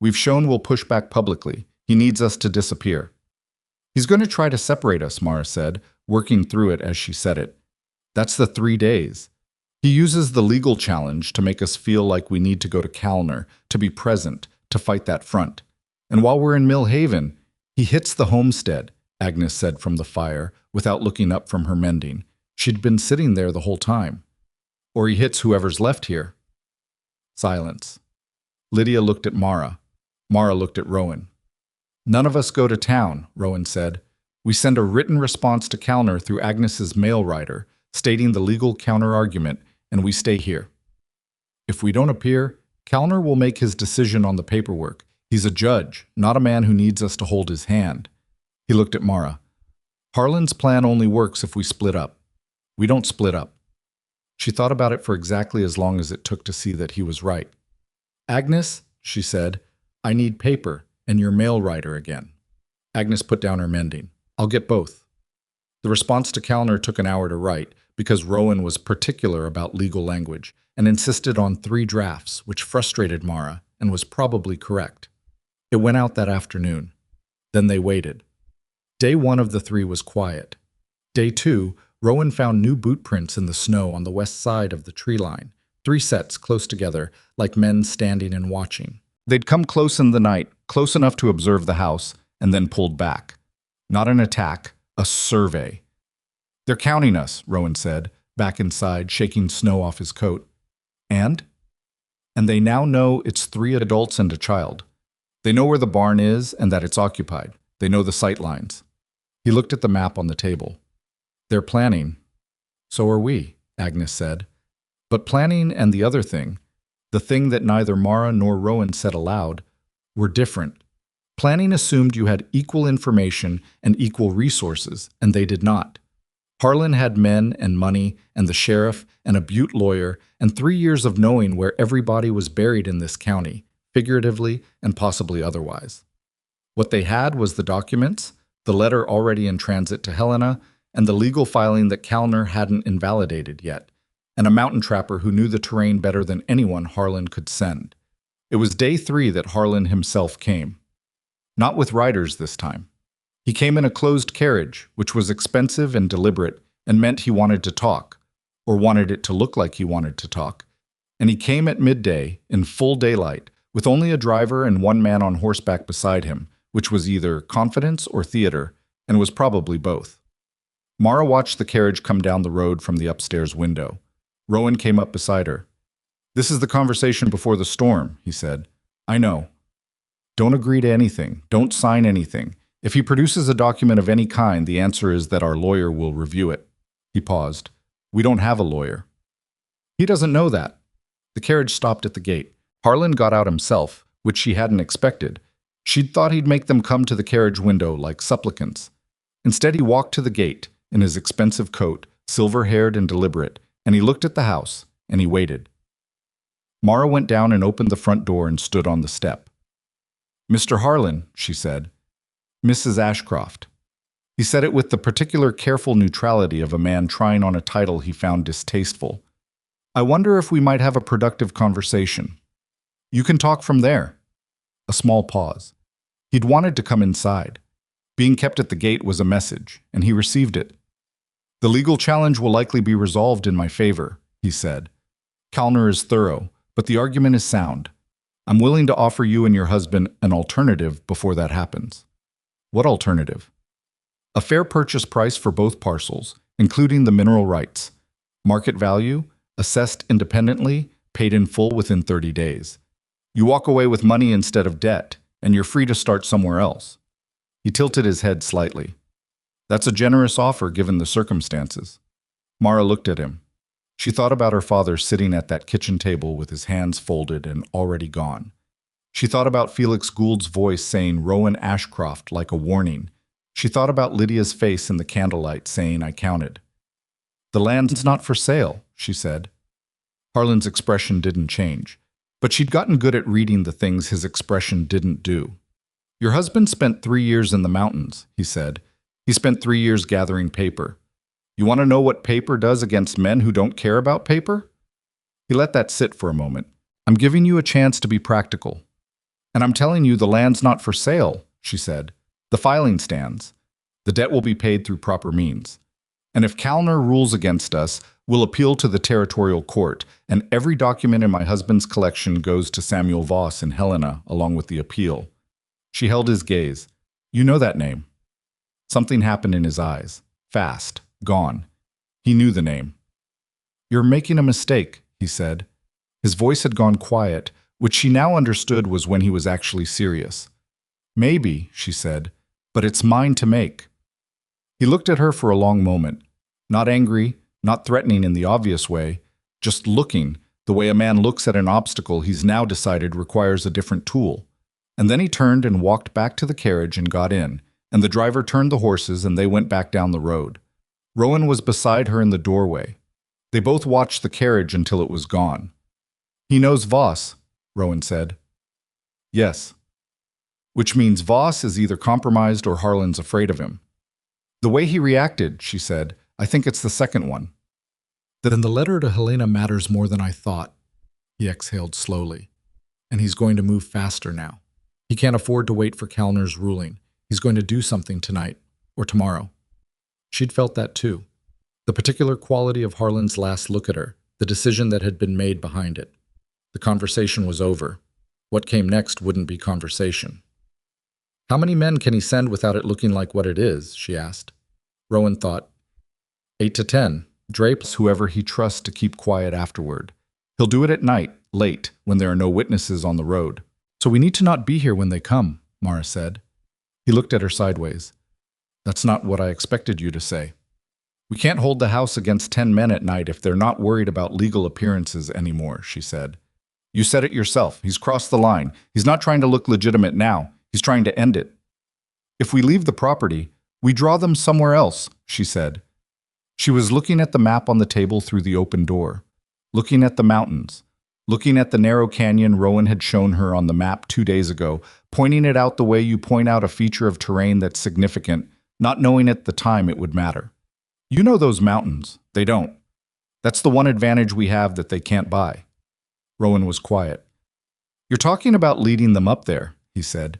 We've shown we'll push back publicly. He needs us to disappear." "He's going to try to separate us," Mara said, working through it as she said it. "That's the 3 days. He uses the legal challenge to make us feel like we need to go to Kalner, to be present, to fight that front. And while we're in Mill Haven, he hits the homestead," Agnes said from the fire, without looking up from her mending. She'd been sitting there the whole time. "Or he hits whoever's left here." Silence. Lydia looked at Mara. Mara looked at Rowan. "None of us go to town," Rowan said. "We send a written response to Kalner through Agnes's mail rider, stating the legal counter-argument, and we stay here. If we don't appear, Kalner will make his decision on the paperwork. He's a judge, not a man who needs us to hold his hand." He looked at Mara. "Harlan's plan only works if we split up. We don't split up." She thought about it for exactly as long as it took to see that he was right. "Agnes," she said, "I need paper and your mail rider again." Agnes put down her mending. "I'll get both." The response to Kalner took an hour to write because Rowan was particular about legal language and insisted on 3 drafts, which frustrated Mara and was probably correct. It went out that afternoon. Then they waited. Day 1 of the 3 was quiet. Day 2, Rowan found new boot prints in the snow on the west side of the tree line, 3 sets close together, like men standing and watching. They'd come close in the night, close enough to observe the house, and then pulled back. Not an attack, a survey. "They're counting us," Rowan said, back inside, shaking snow off his coat. "And?" "And they now know it's 3 adults and a child. They know where the barn is and that it's occupied. They know the sight lines." He looked at the map on the table. "They're planning." "So are we," Agnes said. But planning and the other thing, the thing that neither Mara nor Rowan said aloud, were different. Planning assumed you had equal information and equal resources, and they did not. Harlan had men and money and the sheriff and a Butte lawyer and 3 years of knowing where everybody was buried in this county, figuratively and possibly otherwise. What they had was the documents, the letter already in transit to Helena, and the legal filing that Calner hadn't invalidated yet, and a mountain trapper who knew the terrain better than anyone Harlan could send. It was day 3 that Harlan himself came. Not with riders this time. He came in a closed carriage, which was expensive and deliberate, and meant he wanted to talk, or wanted it to look like he wanted to talk. And he came at midday, in full daylight, with only a driver and one man on horseback beside him, which was either confidence or theater, and was probably both. Mara watched the carriage come down the road from the upstairs window. Rowan came up beside her. "This is the conversation before the storm," he said. "I know. Don't agree to anything. Don't sign anything. If he produces a document of any kind, the answer is that our lawyer will review it." He paused. "We don't have a lawyer." "He doesn't know that." The carriage stopped at the gate. Harlan got out himself, which she hadn't expected. She'd thought he'd make them come to the carriage window like supplicants. Instead, he walked to the gate, in his expensive coat, silver-haired and deliberate, and he looked at the house, and he waited. Mara went down and opened the front door and stood on the step. "Mr. Harlan," she said. "Mrs. Ashcroft." He said it with the particular careful neutrality of a man trying on a title he found distasteful. "I wonder if we might have a productive conversation. You can talk from there." A small pause. He'd wanted to come inside. Being kept at the gate was a message, and he received it. "The legal challenge will likely be resolved in my favor," he said. "Calner is thorough, but the argument is sound. I'm willing to offer you and your husband an alternative before that happens." "What alternative?" "A fair purchase price for both parcels, including the mineral rights. Market value, assessed independently, paid in full within 30 days. You walk away with money instead of debt, and you're free to start somewhere else." He tilted his head slightly. "That's a generous offer given the circumstances." Mara looked at him. She thought about her father sitting at that kitchen table with his hands folded and already gone. She thought about Felix Gould's voice saying Rowan Ashcroft like a warning. She thought about Lydia's face in the candlelight saying, "I counted." "The land's not for sale," she said. Harlan's expression didn't change, but she'd gotten good at reading the things his expression didn't do. "Your husband spent 3 years in the mountains," he said. "He spent 3 years gathering paper. You want to know what paper does against men who don't care about paper?" He let that sit for a moment. "I'm giving you a chance to be practical. And I'm telling you the land's not for sale," she said. "The filing stands. The debt will be paid through proper means. And if Calner rules against us, we'll appeal to the territorial court, and every document in my husband's collection goes to Samuel Voss in Helena along with the appeal." She held his gaze. "You know that name." Something happened in his eyes. Fast. Gone. He knew the name. "You're making a mistake," he said. His voice had gone quiet, which she now understood was when he was actually serious. "Maybe," she said, "but it's mine to make." He looked at her for a long moment. Not angry, not threatening in the obvious way, just looking, the way a man looks at an obstacle he's now decided requires a different tool. And then he turned and walked back to the carriage and got in, and the driver turned the horses and they went back down the road. Rowan was beside her in the doorway. They both watched the carriage until it was gone. "He knows Voss," Rowan said. "Yes." "Which means Voss is either compromised or Harlan's afraid of him." "The way he reacted," she said, "I think it's the second one." "Then the letter to Helena matters more than I thought." He exhaled slowly. "And he's going to move faster now. He can't afford to wait for Calner's ruling. He's going to do something tonight, or tomorrow." She'd felt that too. The particular quality of Harlan's last look at her, the decision that had been made behind it. The conversation was over. What came next wouldn't be conversation. "How many men can he send without it looking like what it is?" she asked. Rowan thought. 8 to 10. Drapes whoever he trusts to keep quiet afterward. He'll do it at night, late, when there are no witnesses on the road. "So we need to not be here when they come," Mara said. He looked at her sideways. "That's not what I expected you to say." We can't hold the house against 10 men at night if they're not worried about legal appearances anymore, she said. You said it yourself. He's crossed the line. He's not trying to look legitimate now. He's trying to end it. If we leave the property, we draw them somewhere else, she said. She was looking at the map on the table through the open door, looking at the mountains, looking at the narrow canyon Rowan had shown her on the map 2 days ago, pointing it out the way you point out a feature of terrain that's significant, not knowing at the time it would matter. You know those mountains. They don't. That's the one advantage we have that they can't buy. Rowan was quiet. You're talking about leading them up there, he said.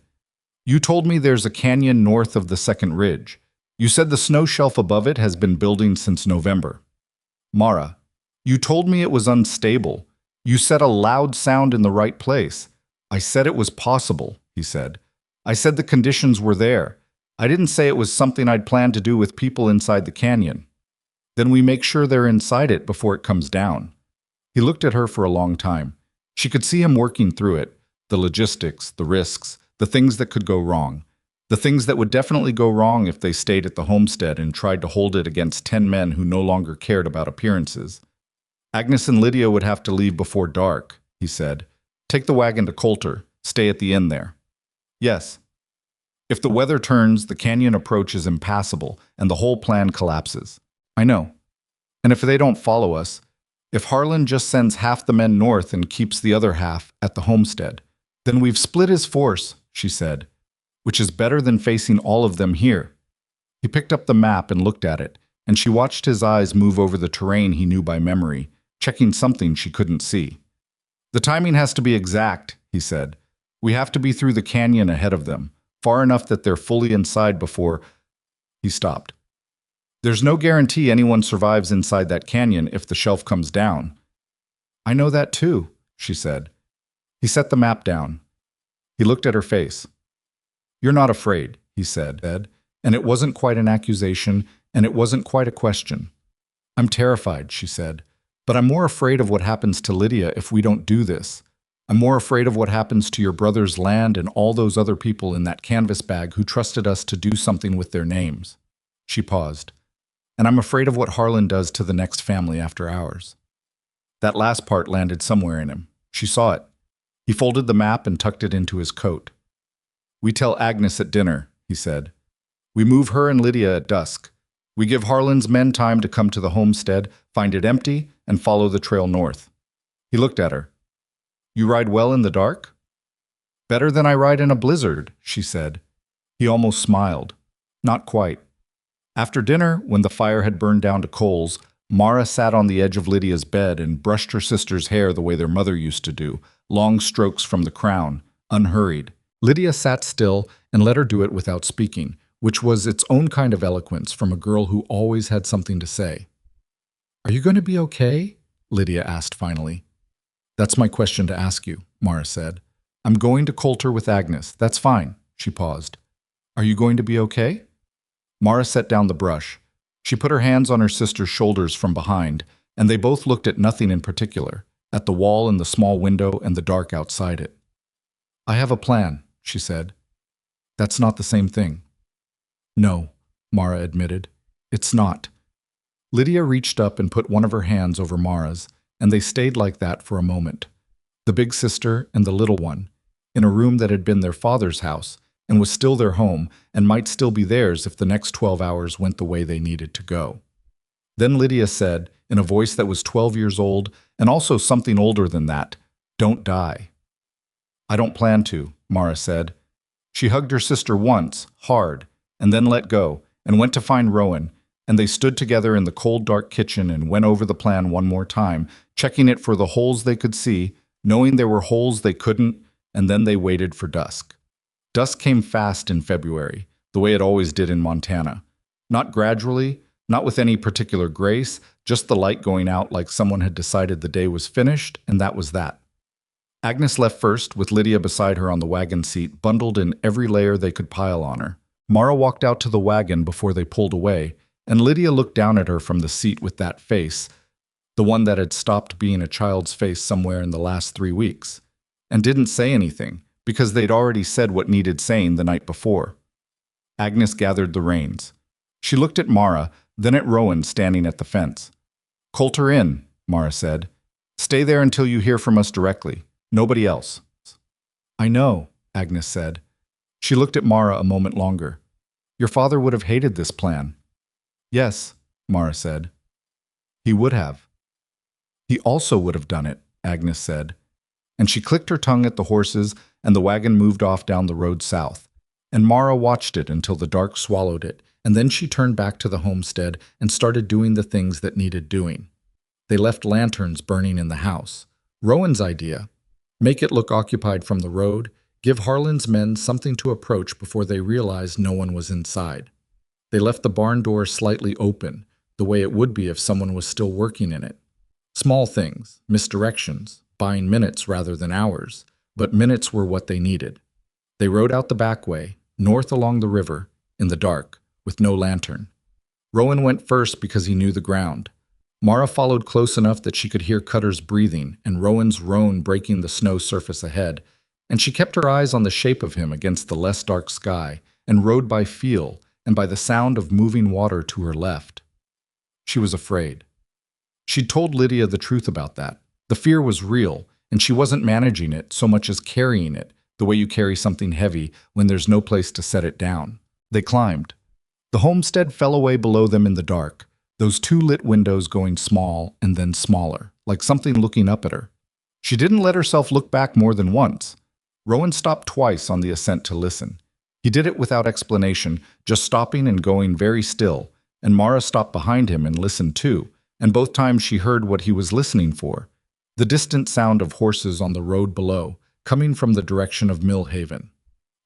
You told me there's a canyon north of the second ridge. You said the snow shelf above it has been building since November. Mara, you told me it was unstable. You said a loud sound in the right place. I said it was possible, he said. I said the conditions were there. I didn't say it was something I'd planned to do with people inside the canyon. Then we make sure they're inside it before it comes down. He looked at her for a long time. She could see him working through it, the logistics, the risks, the things that could go wrong, the things that would definitely go wrong if they stayed at the homestead and tried to hold it against 10 men who no longer cared about appearances. Agnes and Lydia would have to leave before dark, he said. Take the wagon to Coulter. Stay at the inn there. Yes. If the weather turns, the canyon approach is impassable and the whole plan collapses. I know. And if they don't follow us, if Harlan just sends half the men north and keeps the other half at the homestead, then we've split his force, she said, which is better than facing all of them here. He picked up the map and looked at it, and she watched his eyes move over the terrain he knew by memory, checking something she couldn't see. The timing has to be exact, he said. We have to be through the canyon ahead of them, far enough that they're fully inside before… He stopped. There's no guarantee anyone survives inside that canyon if the shelf comes down. I know that too, she said. He set the map down. He looked at her face. You're not afraid, he said, and it wasn't quite an accusation, and it wasn't quite a question. I'm terrified, she said, but I'm more afraid of what happens to Lydia if we don't do this. I'm more afraid of what happens to your brother's land and all those other people in that canvas bag who trusted us to do something with their names. She paused. And I'm afraid of what Harlan does to the next family after ours. That last part landed somewhere in him. She saw it. He folded the map and tucked it into his coat. We tell Agnes at dinner, he said. We move her and Lydia at dusk. We give Harlan's men time to come to the homestead, find it empty, and follow the trail north. He looked at her. You ride well in the dark? Better than I ride in a blizzard, she said. He almost smiled. Not quite. After dinner, when the fire had burned down to coals, Mara sat on the edge of Lydia's bed and brushed her sister's hair the way their mother used to do, long strokes from the crown, unhurried. Lydia sat still and let her do it without speaking, which was its own kind of eloquence from a girl who always had something to say. Are you going to be okay? Lydia asked finally. That's my question to ask you, Mara said. I'm going to Coulter with Agnes. That's fine. She paused. Are you going to be okay? Mara set down the brush. She put her hands on her sister's shoulders from behind, and they both looked at nothing in particular, at the wall and the small window and the dark outside it. I have a plan, she said. That's not the same thing. No, Mara admitted. It's not. Lydia reached up and put one of her hands over Mara's, and they stayed like that for a moment. The big sister and the little one, in a room that had been their father's house, and was still their home, and might still be theirs if the next 12 hours went the way they needed to go. Then Lydia said, in a voice that was 12 years old, and also something older than that, Don't die. I don't plan to, Mara said. She hugged her sister once, hard, and then let go, and went to find Rowan, and they stood together in the cold, dark kitchen and went over the plan one more time, checking it for the holes they could see, knowing there were holes they couldn't, and then they waited for dusk. Dusk came fast in February, the way it always did in Montana. Not gradually, not with any particular grace, just the light going out like someone had decided the day was finished, and that was that. Agnes left first, with Lydia beside her on the wagon seat, bundled in every layer they could pile on her. Mara walked out to the wagon before they pulled away, and Lydia looked down at her from the seat with that face, the one that had stopped being a child's face somewhere in the last 3 weeks, and didn't say anything, because they'd already said what needed saying the night before. Agnes gathered the reins. She looked at Mara, then at Rowan standing at the fence. "Colt her in," Mara said. "Stay there until you hear from us directly. Nobody else." "I know," Agnes said. She looked at Mara a moment longer. "Your father would have hated this plan." "Yes," Mara said. "He would have." "He also would have done it," Agnes said. And she clicked her tongue at the horses, and the wagon moved off down the road south. And Mara watched it until the dark swallowed it, and then she turned back to the homestead and started doing the things that needed doing. They left lanterns burning in the house. Rowan's idea: make it look occupied from the road, give Harlan's men something to approach before they realized no one was inside. They left the barn door slightly open, the way it would be if someone was still working in it. Small things, misdirections, buying minutes rather than hours, but minutes were what they needed. They rode out the back way, north along the river, in the dark, with no lantern. Rowan went first because he knew the ground. Mara followed close enough that she could hear Cutter's breathing and Rowan's roan breaking the snow surface ahead, and she kept her eyes on the shape of him against the less dark sky, and rode by feel and by the sound of moving water to her left. She was afraid. She'd told Lydia the truth about that. The fear was real, and she wasn't managing it so much as carrying it, the way you carry something heavy when there's no place to set it down. They climbed. The homestead fell away below them in the dark, those two lit windows going small and then smaller, like something looking up at her. She didn't let herself look back more than once. Rowan stopped twice on the ascent to listen. He did it without explanation, just stopping and going very still, and Mara stopped behind him and listened too, and both times she heard what he was listening for: the distant sound of horses on the road below, coming from the direction of Millhaven.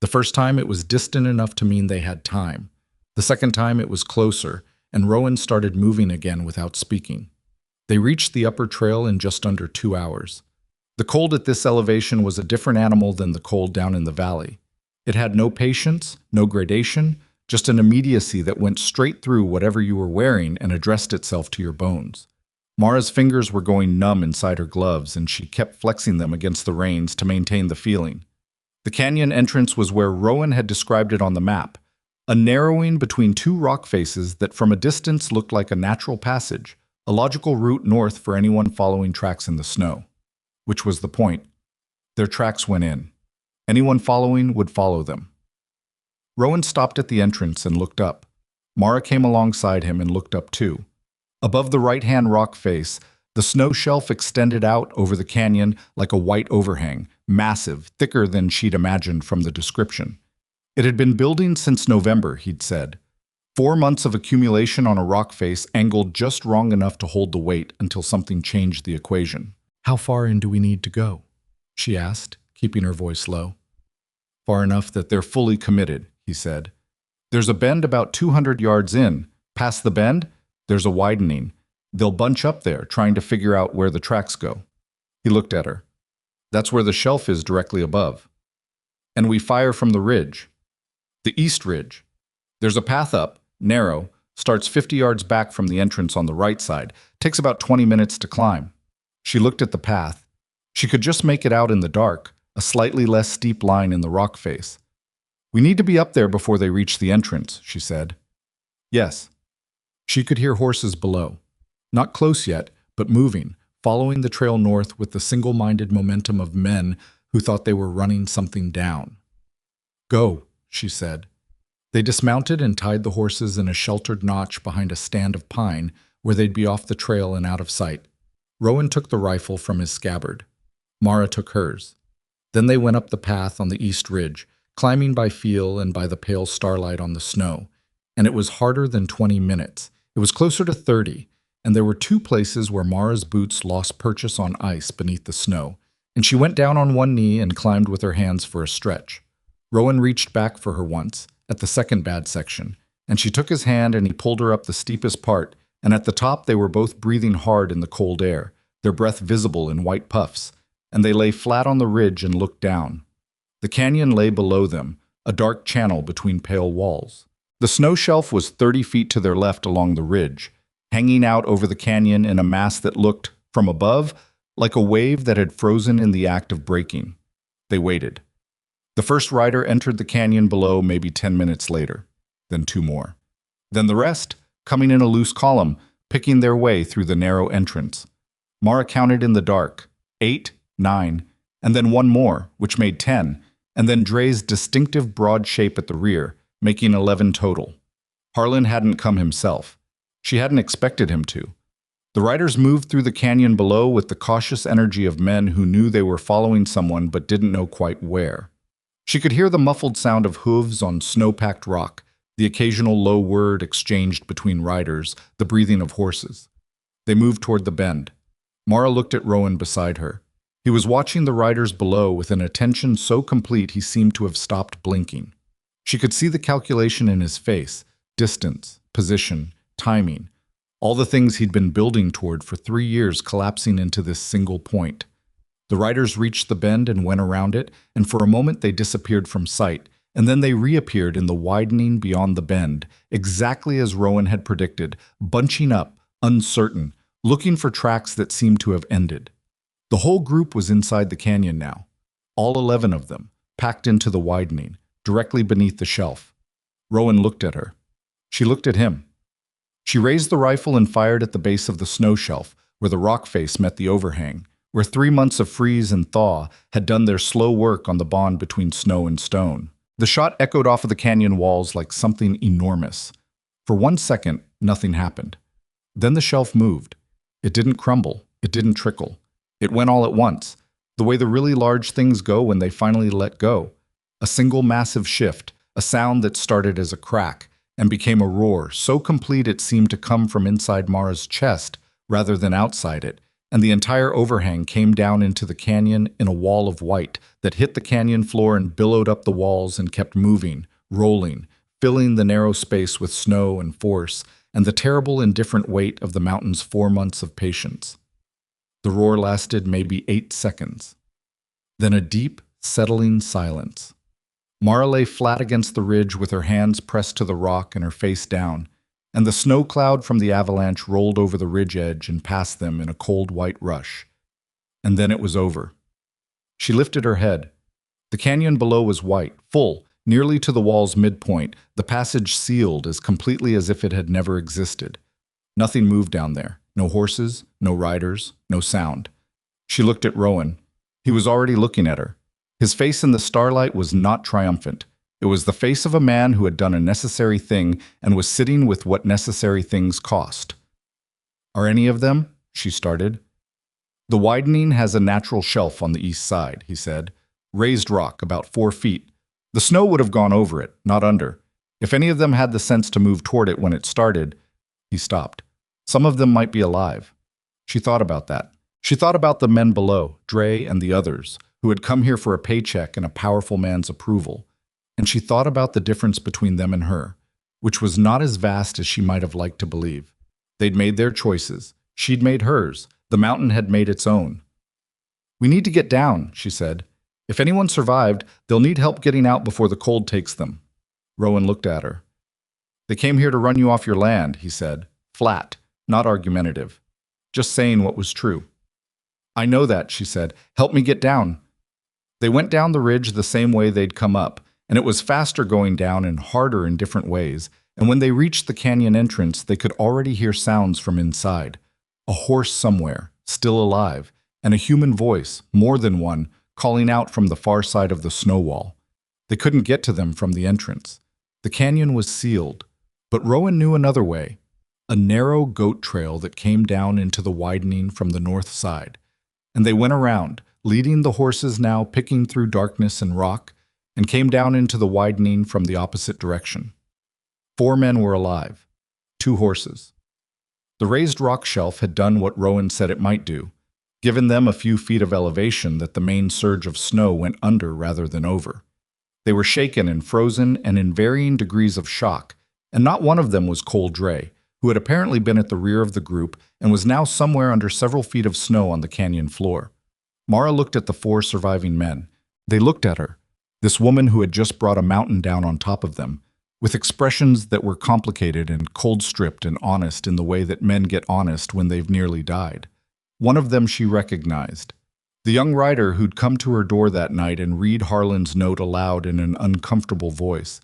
The first time it was distant enough to mean they had time. The second time it was closer, and Rowan started moving again without speaking. They reached the upper trail in just under 2 hours. The cold at this elevation was a different animal than the cold down in the valley. It had no patience, no gradation, just an immediacy that went straight through whatever you were wearing and addressed itself to your bones. Mara's fingers were going numb inside her gloves, and she kept flexing them against the reins to maintain the feeling. The canyon entrance was where Rowan had described it on the map, a narrowing between two rock faces that from a distance looked like a natural passage, a logical route north for anyone following tracks in the snow. Which was the point. Their tracks went in. Anyone following would follow them. Rowan stopped at the entrance and looked up. Mara came alongside him and looked up too. Above the right-hand rock face, the snow shelf extended out over the canyon like a white overhang, massive, thicker than she'd imagined from the description. It had been building since November, he'd said. 4 months of accumulation on a rock face angled just wrong enough to hold the weight until something changed the equation. "How far in do we need to go?" she asked, keeping her voice low. "Far enough that they're fully committed," he said. "There's a bend about 200 yards in. Past the bend, there's a widening. They'll bunch up there, trying to figure out where the tracks go." He looked at her. "That's where the shelf is directly above. And we fire from the ridge. The east ridge. There's a path up, narrow, starts 50 yards back from the entrance on the right side. Takes about 20 minutes to climb." She looked at the path. She could just make it out in the dark, a slightly less steep line in the rock face. "We need to be up there before they reach the entrance," she said. "Yes." She could hear horses below. Not close yet, but moving, following the trail north with the single-minded momentum of men who thought they were running something down. "Go," she said. They dismounted and tied the horses in a sheltered notch behind a stand of pine where they'd be off the trail and out of sight. Rowan took the rifle from his scabbard. Mara took hers. Then they went up the path on the east ridge, climbing by feel and by the pale starlight on the snow. And it was harder than 20 minutes. It was closer to 30, and there were 2 places where Mara's boots lost purchase on ice beneath the snow, and she went down on one knee and climbed with her hands for a stretch. Rowan reached back for her once, at the second bad section, and she took his hand and he pulled her up the steepest part, and at the top they were both breathing hard in the cold air, their breath visible in white puffs, and they lay flat on the ridge and looked down. The canyon lay below them, a dark channel between pale walls. The snow shelf was 30 feet to their left along the ridge, hanging out over the canyon in a mass that looked, from above, like a wave that had frozen in the act of breaking. They waited. The first rider entered the canyon below maybe 10 minutes later, then 2 more. Then the rest, coming in a loose column, picking their way through the narrow entrance. Mara counted in the dark, 8, 9, and then one more, which made 10, and then Dre's distinctive broad shape at the rear, making 11 total. Harlan hadn't come himself. She hadn't expected him to. The riders moved through the canyon below with the cautious energy of men who knew they were following someone but didn't know quite where. She could hear the muffled sound of hooves on snow-packed rock, the occasional low word exchanged between riders, the breathing of horses. They moved toward the bend. Mara looked at Rowan beside her. He was watching the riders below with an attention so complete he seemed to have stopped blinking. She could see the calculation in his face, distance, position, timing, all the things he'd been building toward for 3 years collapsing into this single point. The riders reached the bend and went around it, and for a moment they disappeared from sight, and then they reappeared in the widening beyond the bend, exactly as Rowan had predicted, bunching up, uncertain, looking for tracks that seemed to have ended. The whole group was inside the canyon now, all 11 of them, packed into the widening, directly beneath the shelf. Rowan looked at her. She looked at him. She raised the rifle and fired at the base of the snow shelf, where the rock face met the overhang, where 3 months of freeze and thaw had done their slow work on the bond between snow and stone. The shot echoed off of the canyon walls like something enormous. For 1 second, nothing happened. Then the shelf moved. It didn't crumble. It didn't trickle. It went all at once, the way the really large things go when they finally let go. A single massive shift, a sound that started as a crack and became a roar so complete it seemed to come from inside Mara's chest rather than outside it, and the entire overhang came down into the canyon in a wall of white that hit the canyon floor and billowed up the walls and kept moving, rolling, filling the narrow space with snow and force and the terrible indifferent weight of the mountain's 4 months of patience. The roar lasted maybe 8 seconds. Then a deep, settling silence. Mara lay flat against the ridge with her hands pressed to the rock and her face down, and the snow cloud from the avalanche rolled over the ridge edge and past them in a cold white rush. And then it was over. She lifted her head. The canyon below was white, full, nearly to the wall's midpoint, the passage sealed as completely as if it had never existed. Nothing moved down there. No horses, no riders, no sound. She looked at Rowan. He was already looking at her. His face in the starlight was not triumphant. It was the face of a man who had done a necessary thing and was sitting with what necessary things cost. "Are any of them?" she started. "The widening has a natural shelf on the east side," he said. "Raised rock, about 4 feet. The snow would have gone over it, not under. If any of them had the sense to move toward it when it started..." He stopped. "Some of them might be alive." She thought about that. She thought about the men below, Dre and the others, who had come here for a paycheck and a powerful man's approval. And she thought about the difference between them and her, which was not as vast as she might have liked to believe. They'd made their choices. She'd made hers. The mountain had made its own. "We need to get down," she said. "If anyone survived, they'll need help getting out before the cold takes them." Rowan looked at her. "They came here to run you off your land," he said, flat, not argumentative, just saying what was true. "I know that," she said. "Help me get down." They went down the ridge the same way they'd come up, and it was faster going down and harder in different ways, and when they reached the canyon entrance, they could already hear sounds from inside. A horse somewhere, still alive, and a human voice, more than one, calling out from the far side of the snow wall. They couldn't get to them from the entrance. The canyon was sealed, but Rowan knew another way, a narrow goat trail that came down into the widening from the north side. And they went around, leading the horses now picking through darkness and rock, and came down into the widening from the opposite direction. 4 men were alive, 2 horses. The raised rock shelf had done what Rowan said it might do, given them a few feet of elevation that the main surge of snow went under rather than over. They were shaken and frozen and in varying degrees of shock, and not one of them was Cole Dre, who had apparently been at the rear of the group and was now somewhere under several feet of snow on the canyon floor. Mara looked at the 4 surviving men. They looked at her, this woman who had just brought a mountain down on top of them, with expressions that were complicated and cold-stripped and honest in the way that men get honest when they've nearly died. One of them she recognized. The young rider who'd come to her door that night and read Harlan's note aloud in an uncomfortable voice.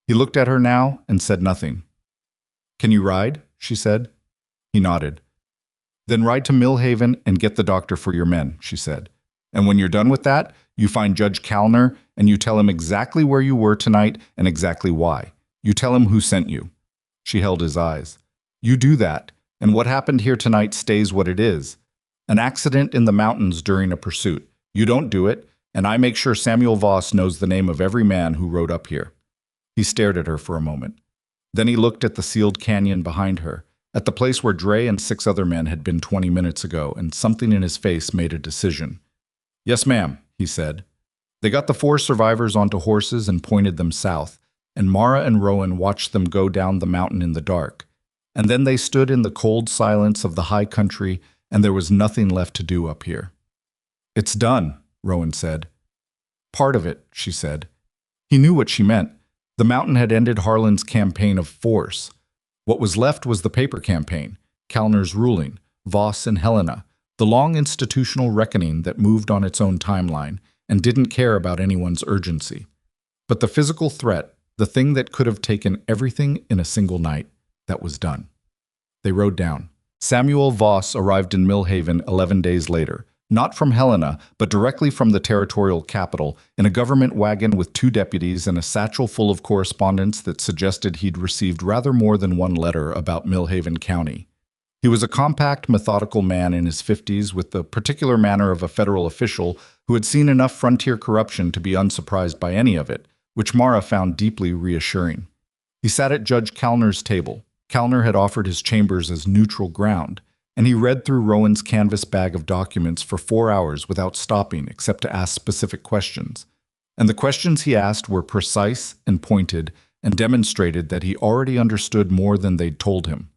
He looked at her now and said nothing. "Can you ride?" she said. He nodded. Then ride to Millhaven and get the doctor for your men, she said. And when you're done with that, you find Judge Callner and you tell him exactly where you were tonight and exactly why. You tell him who sent you. She held his eyes. You do that, and what happened here tonight stays what it is. An accident in the mountains during a pursuit. You don't do it, and I make sure Samuel Voss knows the name of every man who rode up here. He stared at her for a moment. Then he looked at the sealed canyon behind her, at the place where Dre and 6 other men had been 20 minutes ago, and something in his face made a decision. Yes, ma'am, he said. They got the 4 survivors onto horses and pointed them south, and Mara and Rowan watched them go down the mountain in the dark. And then they stood in the cold silence of the high country, and there was nothing left to do up here. It's done, Rowan said. Part of it, she said. He knew what she meant. The mountain had ended Harlan's campaign of force. What was left was the paper campaign, Callner's ruling, Voss and Helena, the long institutional reckoning that moved on its own timeline and didn't care about anyone's urgency. But the physical threat, the thing that could have taken everything in a single night, that was done. They rode down. Samuel Voss arrived in Millhaven 11 days later, not from Helena, but directly from the territorial capital, in a government wagon with 2 deputies and a satchel full of correspondence that suggested he'd received rather more than one letter about Millhaven County. He was a compact, methodical man in his 50s with the particular manner of a federal official who had seen enough frontier corruption to be unsurprised by any of it, which Mara found deeply reassuring. He sat at Judge Callner's table. Callner had offered his chambers as neutral ground, and he read through Rowan's canvas bag of documents for 4 hours without stopping except to ask specific questions. And the questions he asked were precise and pointed and demonstrated that he already understood more than they'd told him.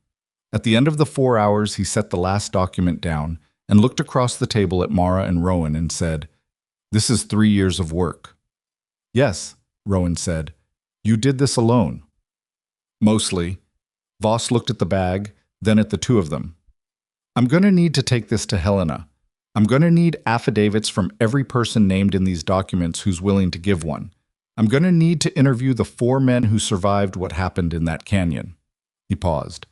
At the end of the 4 hours, he set the last document down and looked across the table at Mara and Rowan and said, "This is 3 years of work." "Yes," Rowan said. "You did this alone." "Mostly." Voss looked at the bag, then at the 2 of them. "I'm going to need to take this to Helena. I'm going to need affidavits from every person named in these documents who's willing to give one. I'm going to need to interview the 4 men who survived what happened in that canyon." He paused.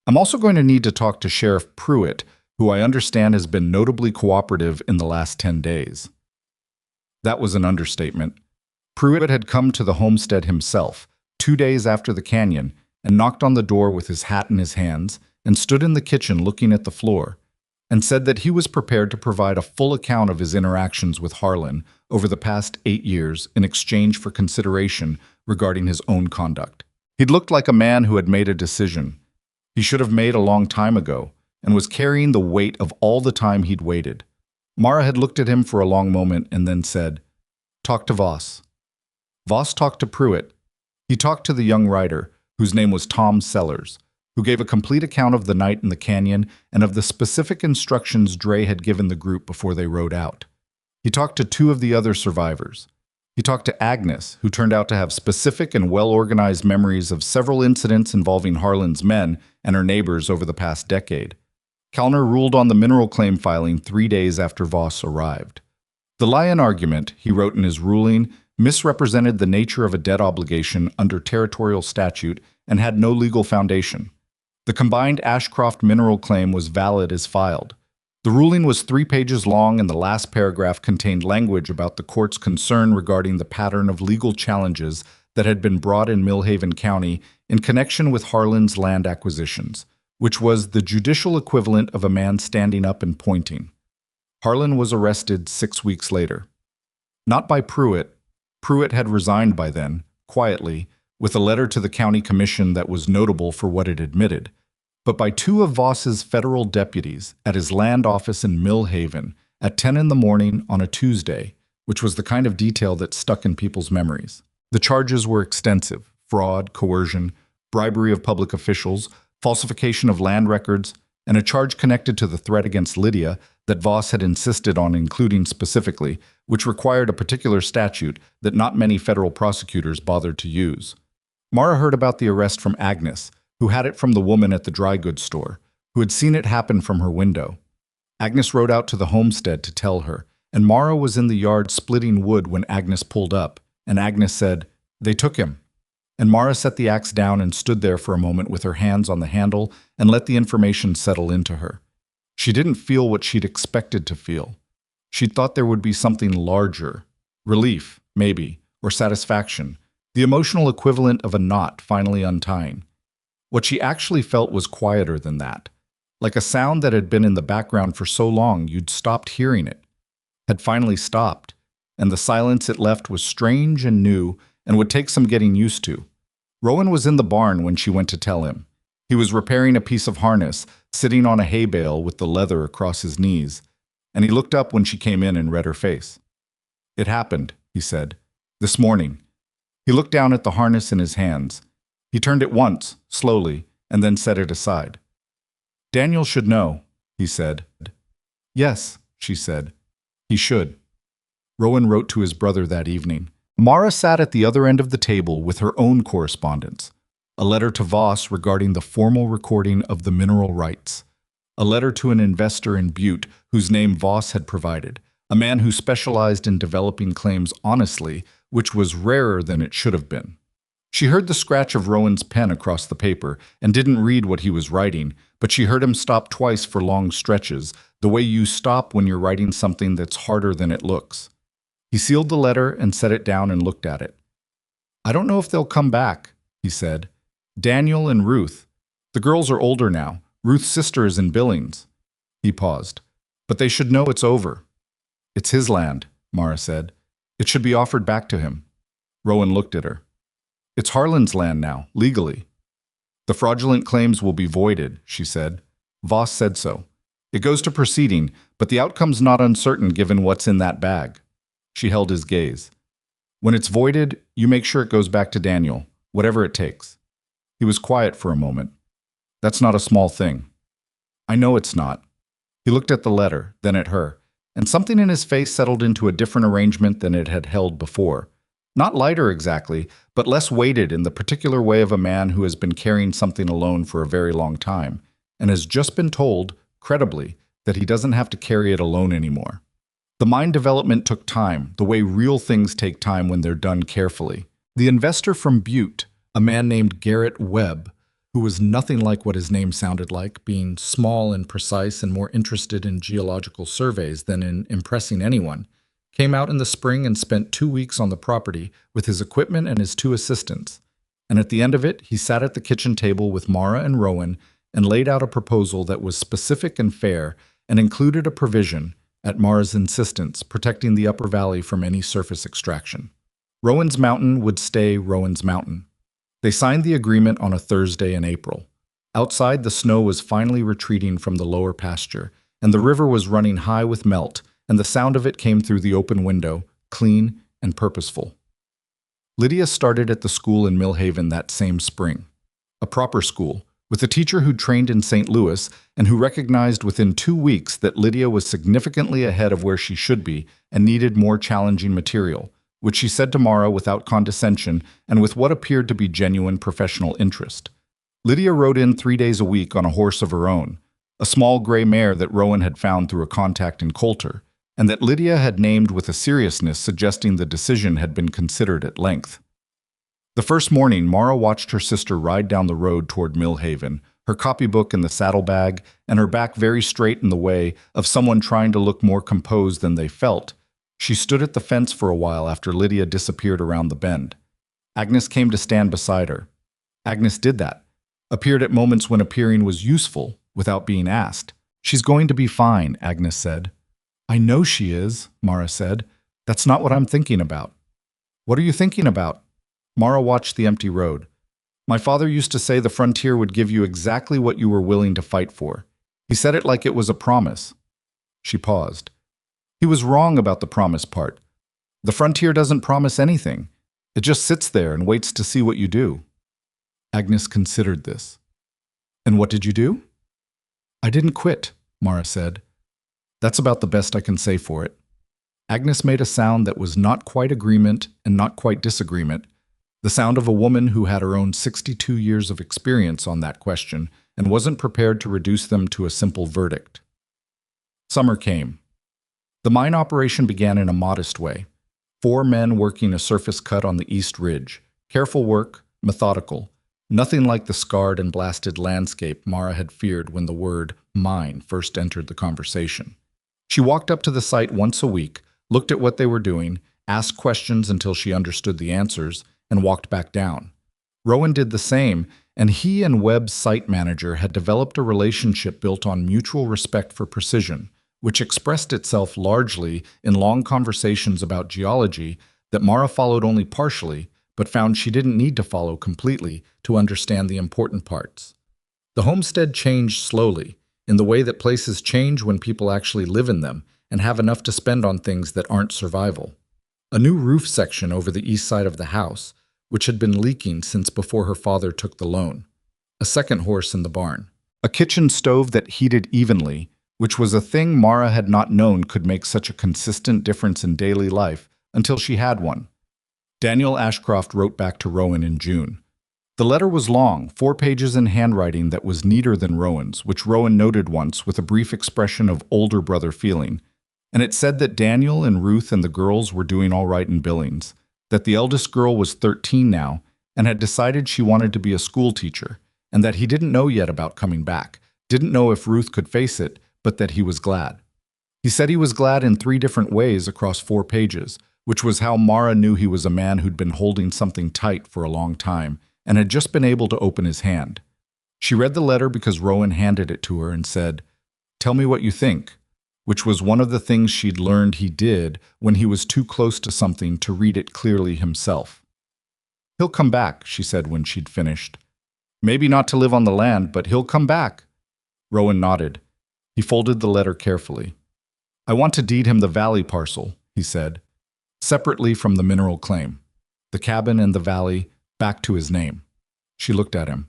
"I'm also going to need to talk to Sheriff Pruitt, who I understand has been notably cooperative in the last 10 days. That was an understatement. Pruitt had come to the homestead himself, 2 days after the canyon, and knocked on the door with his hat in his hands, and stood in the kitchen looking at the floor, and said that he was prepared to provide a full account of his interactions with Harlan over the past 8 years in exchange for consideration regarding his own conduct. He'd looked like a man who had made a decision he should have made a long time ago, and was carrying the weight of all the time he'd waited. Mara had looked at him for a long moment and then said, "Talk to Voss." Voss talked to Pruitt. He talked to the young writer, whose name was Tom Sellers, who gave a complete account of the night in the canyon and of the specific instructions Dre had given the group before they rode out. He talked to 2 of the other survivors. He talked to Agnes, who turned out to have specific and well-organized memories of several incidents involving Harlan's men and her neighbors over the past decade. Callner ruled on the mineral claim filing 3 days after Voss arrived. The Lyon argument, he wrote in his ruling, misrepresented the nature of a debt obligation under territorial statute and had no legal foundation. The combined Ashcroft mineral claim was valid as filed. The ruling was 3 pages long, and the last paragraph contained language about the court's concern regarding the pattern of legal challenges that had been brought in Millhaven County in connection with Harlan's land acquisitions, which was the judicial equivalent of a man standing up and pointing. Harlan was arrested 6 weeks later. Not by Pruitt. Pruitt had resigned by then, quietly, with a letter to the county commission that was notable for what it admitted, but by 2 of Voss's federal deputies at his land office in Millhaven at 10 in the morning on a Tuesday, which was the kind of detail that stuck in people's memories. The charges were extensive: fraud, coercion, bribery of public officials, falsification of land records, and a charge connected to the threat against Lydia that Voss had insisted on including specifically, which required a particular statute that not many federal prosecutors bothered to use. Mara heard about the arrest from Agnes, who had it from the woman at the dry goods store, who had seen it happen from her window. Agnes rode out to the homestead to tell her, and Mara was in the yard splitting wood when Agnes pulled up, and Agnes said, "They took him." and Mara set the axe down and stood there for a moment with her hands on the handle and let the information settle into her. She didn't feel what she'd expected to feel. She'd thought there would be something larger. Relief, maybe, or satisfaction, the emotional equivalent of a knot finally untying. What she actually felt was quieter than that, like a sound that had been in the background for so long you'd stopped hearing it, had finally stopped, and the silence it left was strange and new and would take some getting used to. Rowan was in the barn when she went to tell him. He was repairing a piece of harness, sitting on a hay bale with the leather across his knees, and he looked up when she came in and read her face. "It happened," he said. "This morning." He looked down at the harness in his hands. He turned it once, slowly, and then set it aside. "Daniel should know," he said. "Yes," she said. "He should." Rowan wrote to his brother that evening. Mara sat at the other end of the table with her own correspondence. A letter to Voss regarding the formal recording of the mineral rights. A letter to an investor in Butte whose name Voss had provided, a man who specialized in developing claims honestly, which was rarer than it should have been. She heard the scratch of Rowan's pen across the paper and didn't read what he was writing, but she heard him stop twice for long stretches, the way you stop when you're writing something that's harder than it looks. He sealed the letter and set it down and looked at it. "I don't know if they'll come back," he said. "Daniel and Ruth. The girls are older now. Ruth's sister is in Billings." He paused. "But they should know it's over." "It's his land," Mara said. "It should be offered back to him." Rowan looked at her. "It's Harlan's land now, legally." "The fraudulent claims will be voided," she said. "Voss said so. It goes to proceeding, but the outcome's not uncertain given what's in that bag." She held his gaze. "When it's voided, you make sure it goes back to Daniel, whatever it takes." He was quiet for a moment. "That's not a small thing." "I know it's not." He looked at the letter, then at her, and something in his face settled into a different arrangement than it had held before. Not lighter exactly, but less weighted in the particular way of a man who has been carrying something alone for a very long time, and has just been told, credibly, that he doesn't have to carry it alone anymore. The mind development took time, the way real things take time when they're done carefully. The investor from Butte, a man named Garrett Webb, who was nothing like what his name sounded like, being small and precise and more interested in geological surveys than in impressing anyone, came out in the spring and spent 2 weeks on the property with his equipment and his 2 assistants. And at the end of it, he sat at the kitchen table with Mara and Rowan and laid out a proposal that was specific and fair and included a provision, at Mara's insistence, protecting the upper valley from any surface extraction. Rowan's Mountain would stay Rowan's Mountain. They signed the agreement on a Thursday in April. Outside, the snow was finally retreating from the lower pasture, and the river was running high with melt, and the sound of it came through the open window, clean and purposeful. Lydia started at the school in Millhaven that same spring. A proper school, with a teacher who'd trained in St. Louis and who recognized within 2 weeks that Lydia was significantly ahead of where she should be and needed more challenging material, which she said to Mara without condescension and with what appeared to be genuine professional interest. Lydia rode in 3 days a week on a horse of her own, a small gray mare that Rowan had found through a contact in Coulter, and that Lydia had named with a seriousness suggesting the decision had been considered at length. The first morning, Mara watched her sister ride down the road toward Millhaven, her copybook in the saddlebag, and her back very straight in the way of someone trying to look more composed than they felt. She stood at the fence for a while after Lydia disappeared around the bend. Agnes came to stand beside her. Agnes did that, appeared at moments when appearing was useful, without being asked. "She's going to be fine," Agnes said. "I know she is," Mara said. "That's not what I'm thinking about." "What are you thinking about?" Mara watched the empty road. "My father used to say the frontier would give you exactly what you were willing to fight for. He said it like it was a promise." She paused. "He was wrong about the promise part. The frontier doesn't promise anything. It just sits there and waits to see what you do." Agnes considered this. "And what did you do?" "I didn't quit," Mara said. "That's about the best I can say for it." Agnes made a sound that was not quite agreement and not quite disagreement, the sound of a woman who had her own 62 years of experience on that question and wasn't prepared to reduce them to a simple verdict. Summer came. The mine operation began in a modest way. 4 men working a surface cut on the east ridge. Careful work, methodical, nothing like the scarred and blasted landscape Mara had feared when the word mine first entered the conversation. She walked up to the site once a week, looked at what they were doing, asked questions until she understood the answers, and walked back down. Rowan did the same, and he and Webb's site manager had developed a relationship built on mutual respect for precision, which expressed itself largely in long conversations about geology that Mara followed only partially, but found she didn't need to follow completely to understand the important parts. The homestead changed slowly, in the way that places change when people actually live in them and have enough to spend on things that aren't survival. A new roof section over the east side of the house, which had been leaking since before her father took the loan. A second horse in the barn. A kitchen stove that heated evenly, which was a thing Mara had not known could make such a consistent difference in daily life until she had one. Daniel Ashcroft wrote back to Rowan in June. The letter was long, 4 pages in handwriting that was neater than Rowan's, which Rowan noted once with a brief expression of older brother feeling. And it said that Daniel and Ruth and the girls were doing all right in Billings, that the eldest girl was 13 now and had decided she wanted to be a school teacher, and that he didn't know yet about coming back, didn't know if Ruth could face it, but that he was glad. He said he was glad in 3 different ways across 4 pages, which was how Mara knew he was a man who'd been holding something tight for a long time and had just been able to open his hand. She read the letter because Rowan handed it to her and said, "Tell me what you think," which was one of the things she'd learned he did when he was too close to something to read it clearly himself. "He'll come back," she said when she'd finished. "Maybe not to live on the land, but he'll come back." Rowan nodded. He folded the letter carefully. "I want to deed him the valley parcel," he said, "separately from the mineral claim. The cabin and the valley back to his name." She looked at him.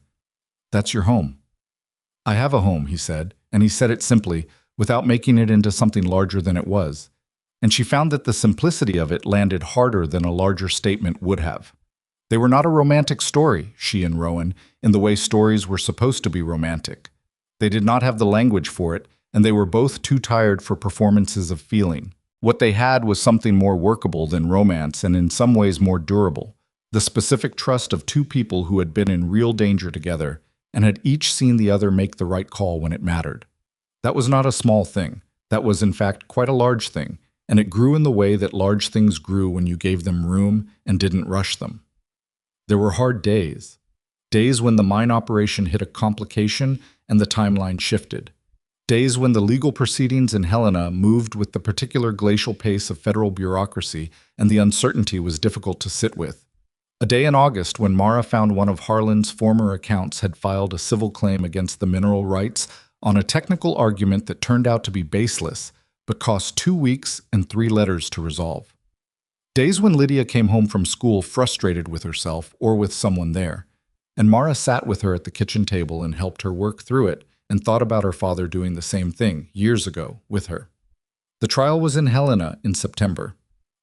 "That's your home." "I have a home," he said, and he said it simply, without making it into something larger than it was. And she found that the simplicity of it landed harder than a larger statement would have. They were not a romantic story, she and Rowan, in the way stories were supposed to be romantic. They did not have the language for it, and they were both too tired for performances of feeling. What they had was something more workable than romance and in some ways more durable. The specific trust of 2 people who had been in real danger together and had each seen the other make the right call when it mattered. That was not a small thing. That was, in fact, quite a large thing, and it grew in the way that large things grew when you gave them room and didn't rush them. There were hard days. Days when the mine operation hit a complication and the timeline shifted. Days when the legal proceedings in Helena moved with the particular glacial pace of federal bureaucracy and the uncertainty was difficult to sit with. A day in August when Mara found one of Harlan's former accounts had filed a civil claim against the mineral rights on a technical argument that turned out to be baseless, but cost 2 weeks and 3 letters to resolve. Days when Lydia came home from school frustrated with herself or with someone there, and Mara sat with her at the kitchen table and helped her work through it and thought about her father doing the same thing years ago with her. The trial was in Helena in September.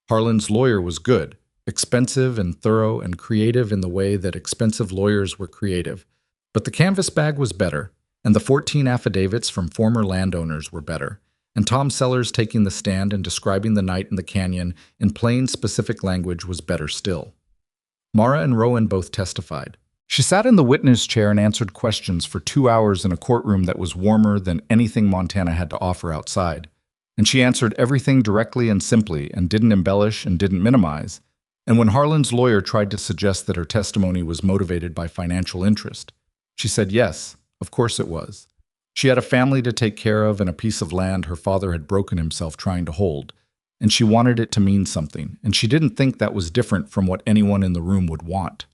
Harlan's lawyer was good, expensive and thorough and creative in the way that expensive lawyers were creative, but the canvas bag was better, and the 14 affidavits from former landowners were better, and Tom Sellers taking the stand and describing the night in the canyon in plain, specific language was better still. Mara and Rowan both testified. She sat in the witness chair and answered questions for 2 hours in a courtroom that was warmer than anything Montana had to offer outside. And she answered everything directly and simply and didn't embellish and didn't minimize. And when Harlan's lawyer tried to suggest that her testimony was motivated by financial interest, she said yes, of course it was. She had a family to take care of and a piece of land her father had broken himself trying to hold, and she wanted it to mean something, and she didn't think that was different from what anyone in the room would want.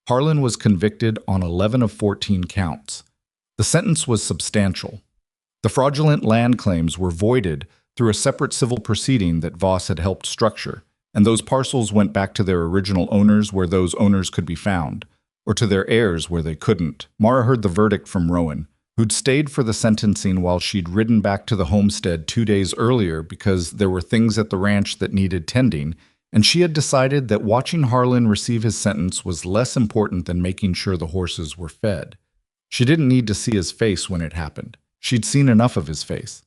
Harlan was convicted on 11 of 14 counts. The sentence was substantial. The fraudulent land claims were voided through a separate civil proceeding that Voss had helped structure, and those parcels went back to their original owners where those owners could be found, or to their heirs where they couldn't. Mara heard the verdict from Rowan, who'd stayed for the sentencing while she'd ridden back to the homestead 2 days earlier because there were things at the ranch that needed tending, and she had decided that watching Harlan receive his sentence was less important than making sure the horses were fed. She didn't need to see his face when it happened. She'd seen enough of his face.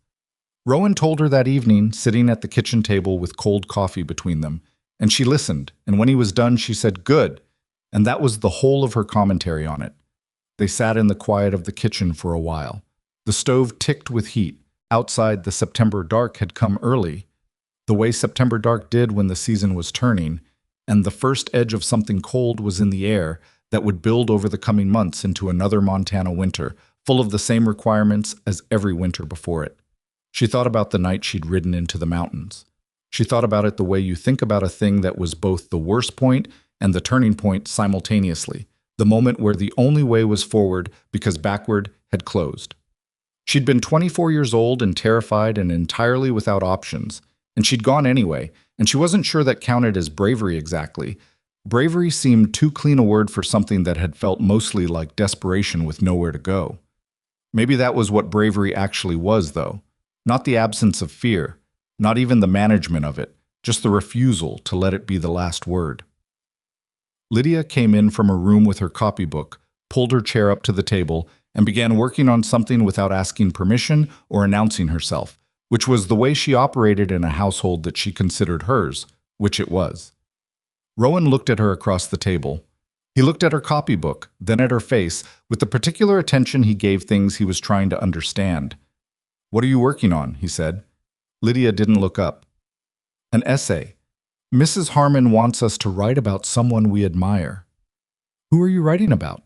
Rowan told her that evening, sitting at the kitchen table with cold coffee between them, and she listened, and when he was done, she said, "Good. And that was the whole of her commentary on it. They sat in the quiet of the kitchen for a while. The stove ticked with heat. Outside, the September dark had come early, the way September dark did when the season was turning, and the first edge of something cold was in the air that would build over the coming months into another Montana winter, full of the same requirements as every winter before it. She thought about the night she'd ridden into the mountains. She thought about it the way you think about a thing that was both the worst point and the turning point simultaneously, the moment where the only way was forward because backward had closed. She'd been 24 years old and terrified and entirely without options, and she'd gone anyway, and she wasn't sure that counted as bravery exactly. Bravery seemed too clean a word for something that had felt mostly like desperation with nowhere to go. Maybe that was what bravery actually was, though. Not the absence of fear, not even the management of it, just the refusal to let it be the last word. Lydia came in from her room with her copybook, pulled her chair up to the table, and began working on something without asking permission or announcing herself, which was the way she operated in a household that she considered hers, which it was. Rowan looked at her across the table. He looked at her copybook, then at her face, with the particular attention he gave things he was trying to understand. "What are you working on?" he said. Lydia didn't look up. "An essay. Mrs. Harmon wants us to write about someone we admire." "Who are you writing about?"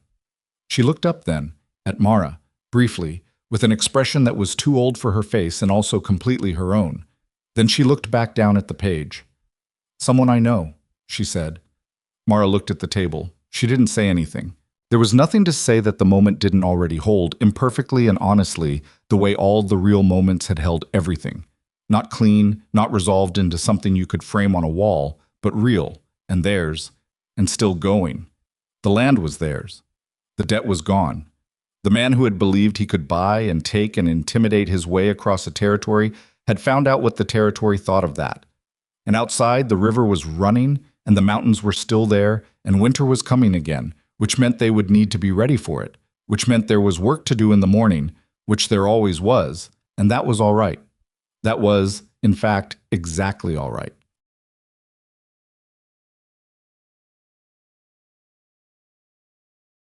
She looked up then, at Mara, briefly, with an expression that was too old for her face and also completely her own. Then she looked back down at the page. "Someone I know," she said. Mara looked at the table. She didn't say anything. There was nothing to say that the moment didn't already hold, imperfectly and honestly, the way all the real moments had held everything. Not clean, not resolved into something you could frame on a wall, but real, and theirs, and still going. The land was theirs. The debt was gone. The man who had believed he could buy and take and intimidate his way across a territory had found out what the territory thought of that. And outside, the river was running, and the mountains were still there, and winter was coming again, which meant they would need to be ready for it, which meant there was work to do in the morning, which there always was, and that was all right. That was, in fact, exactly all right.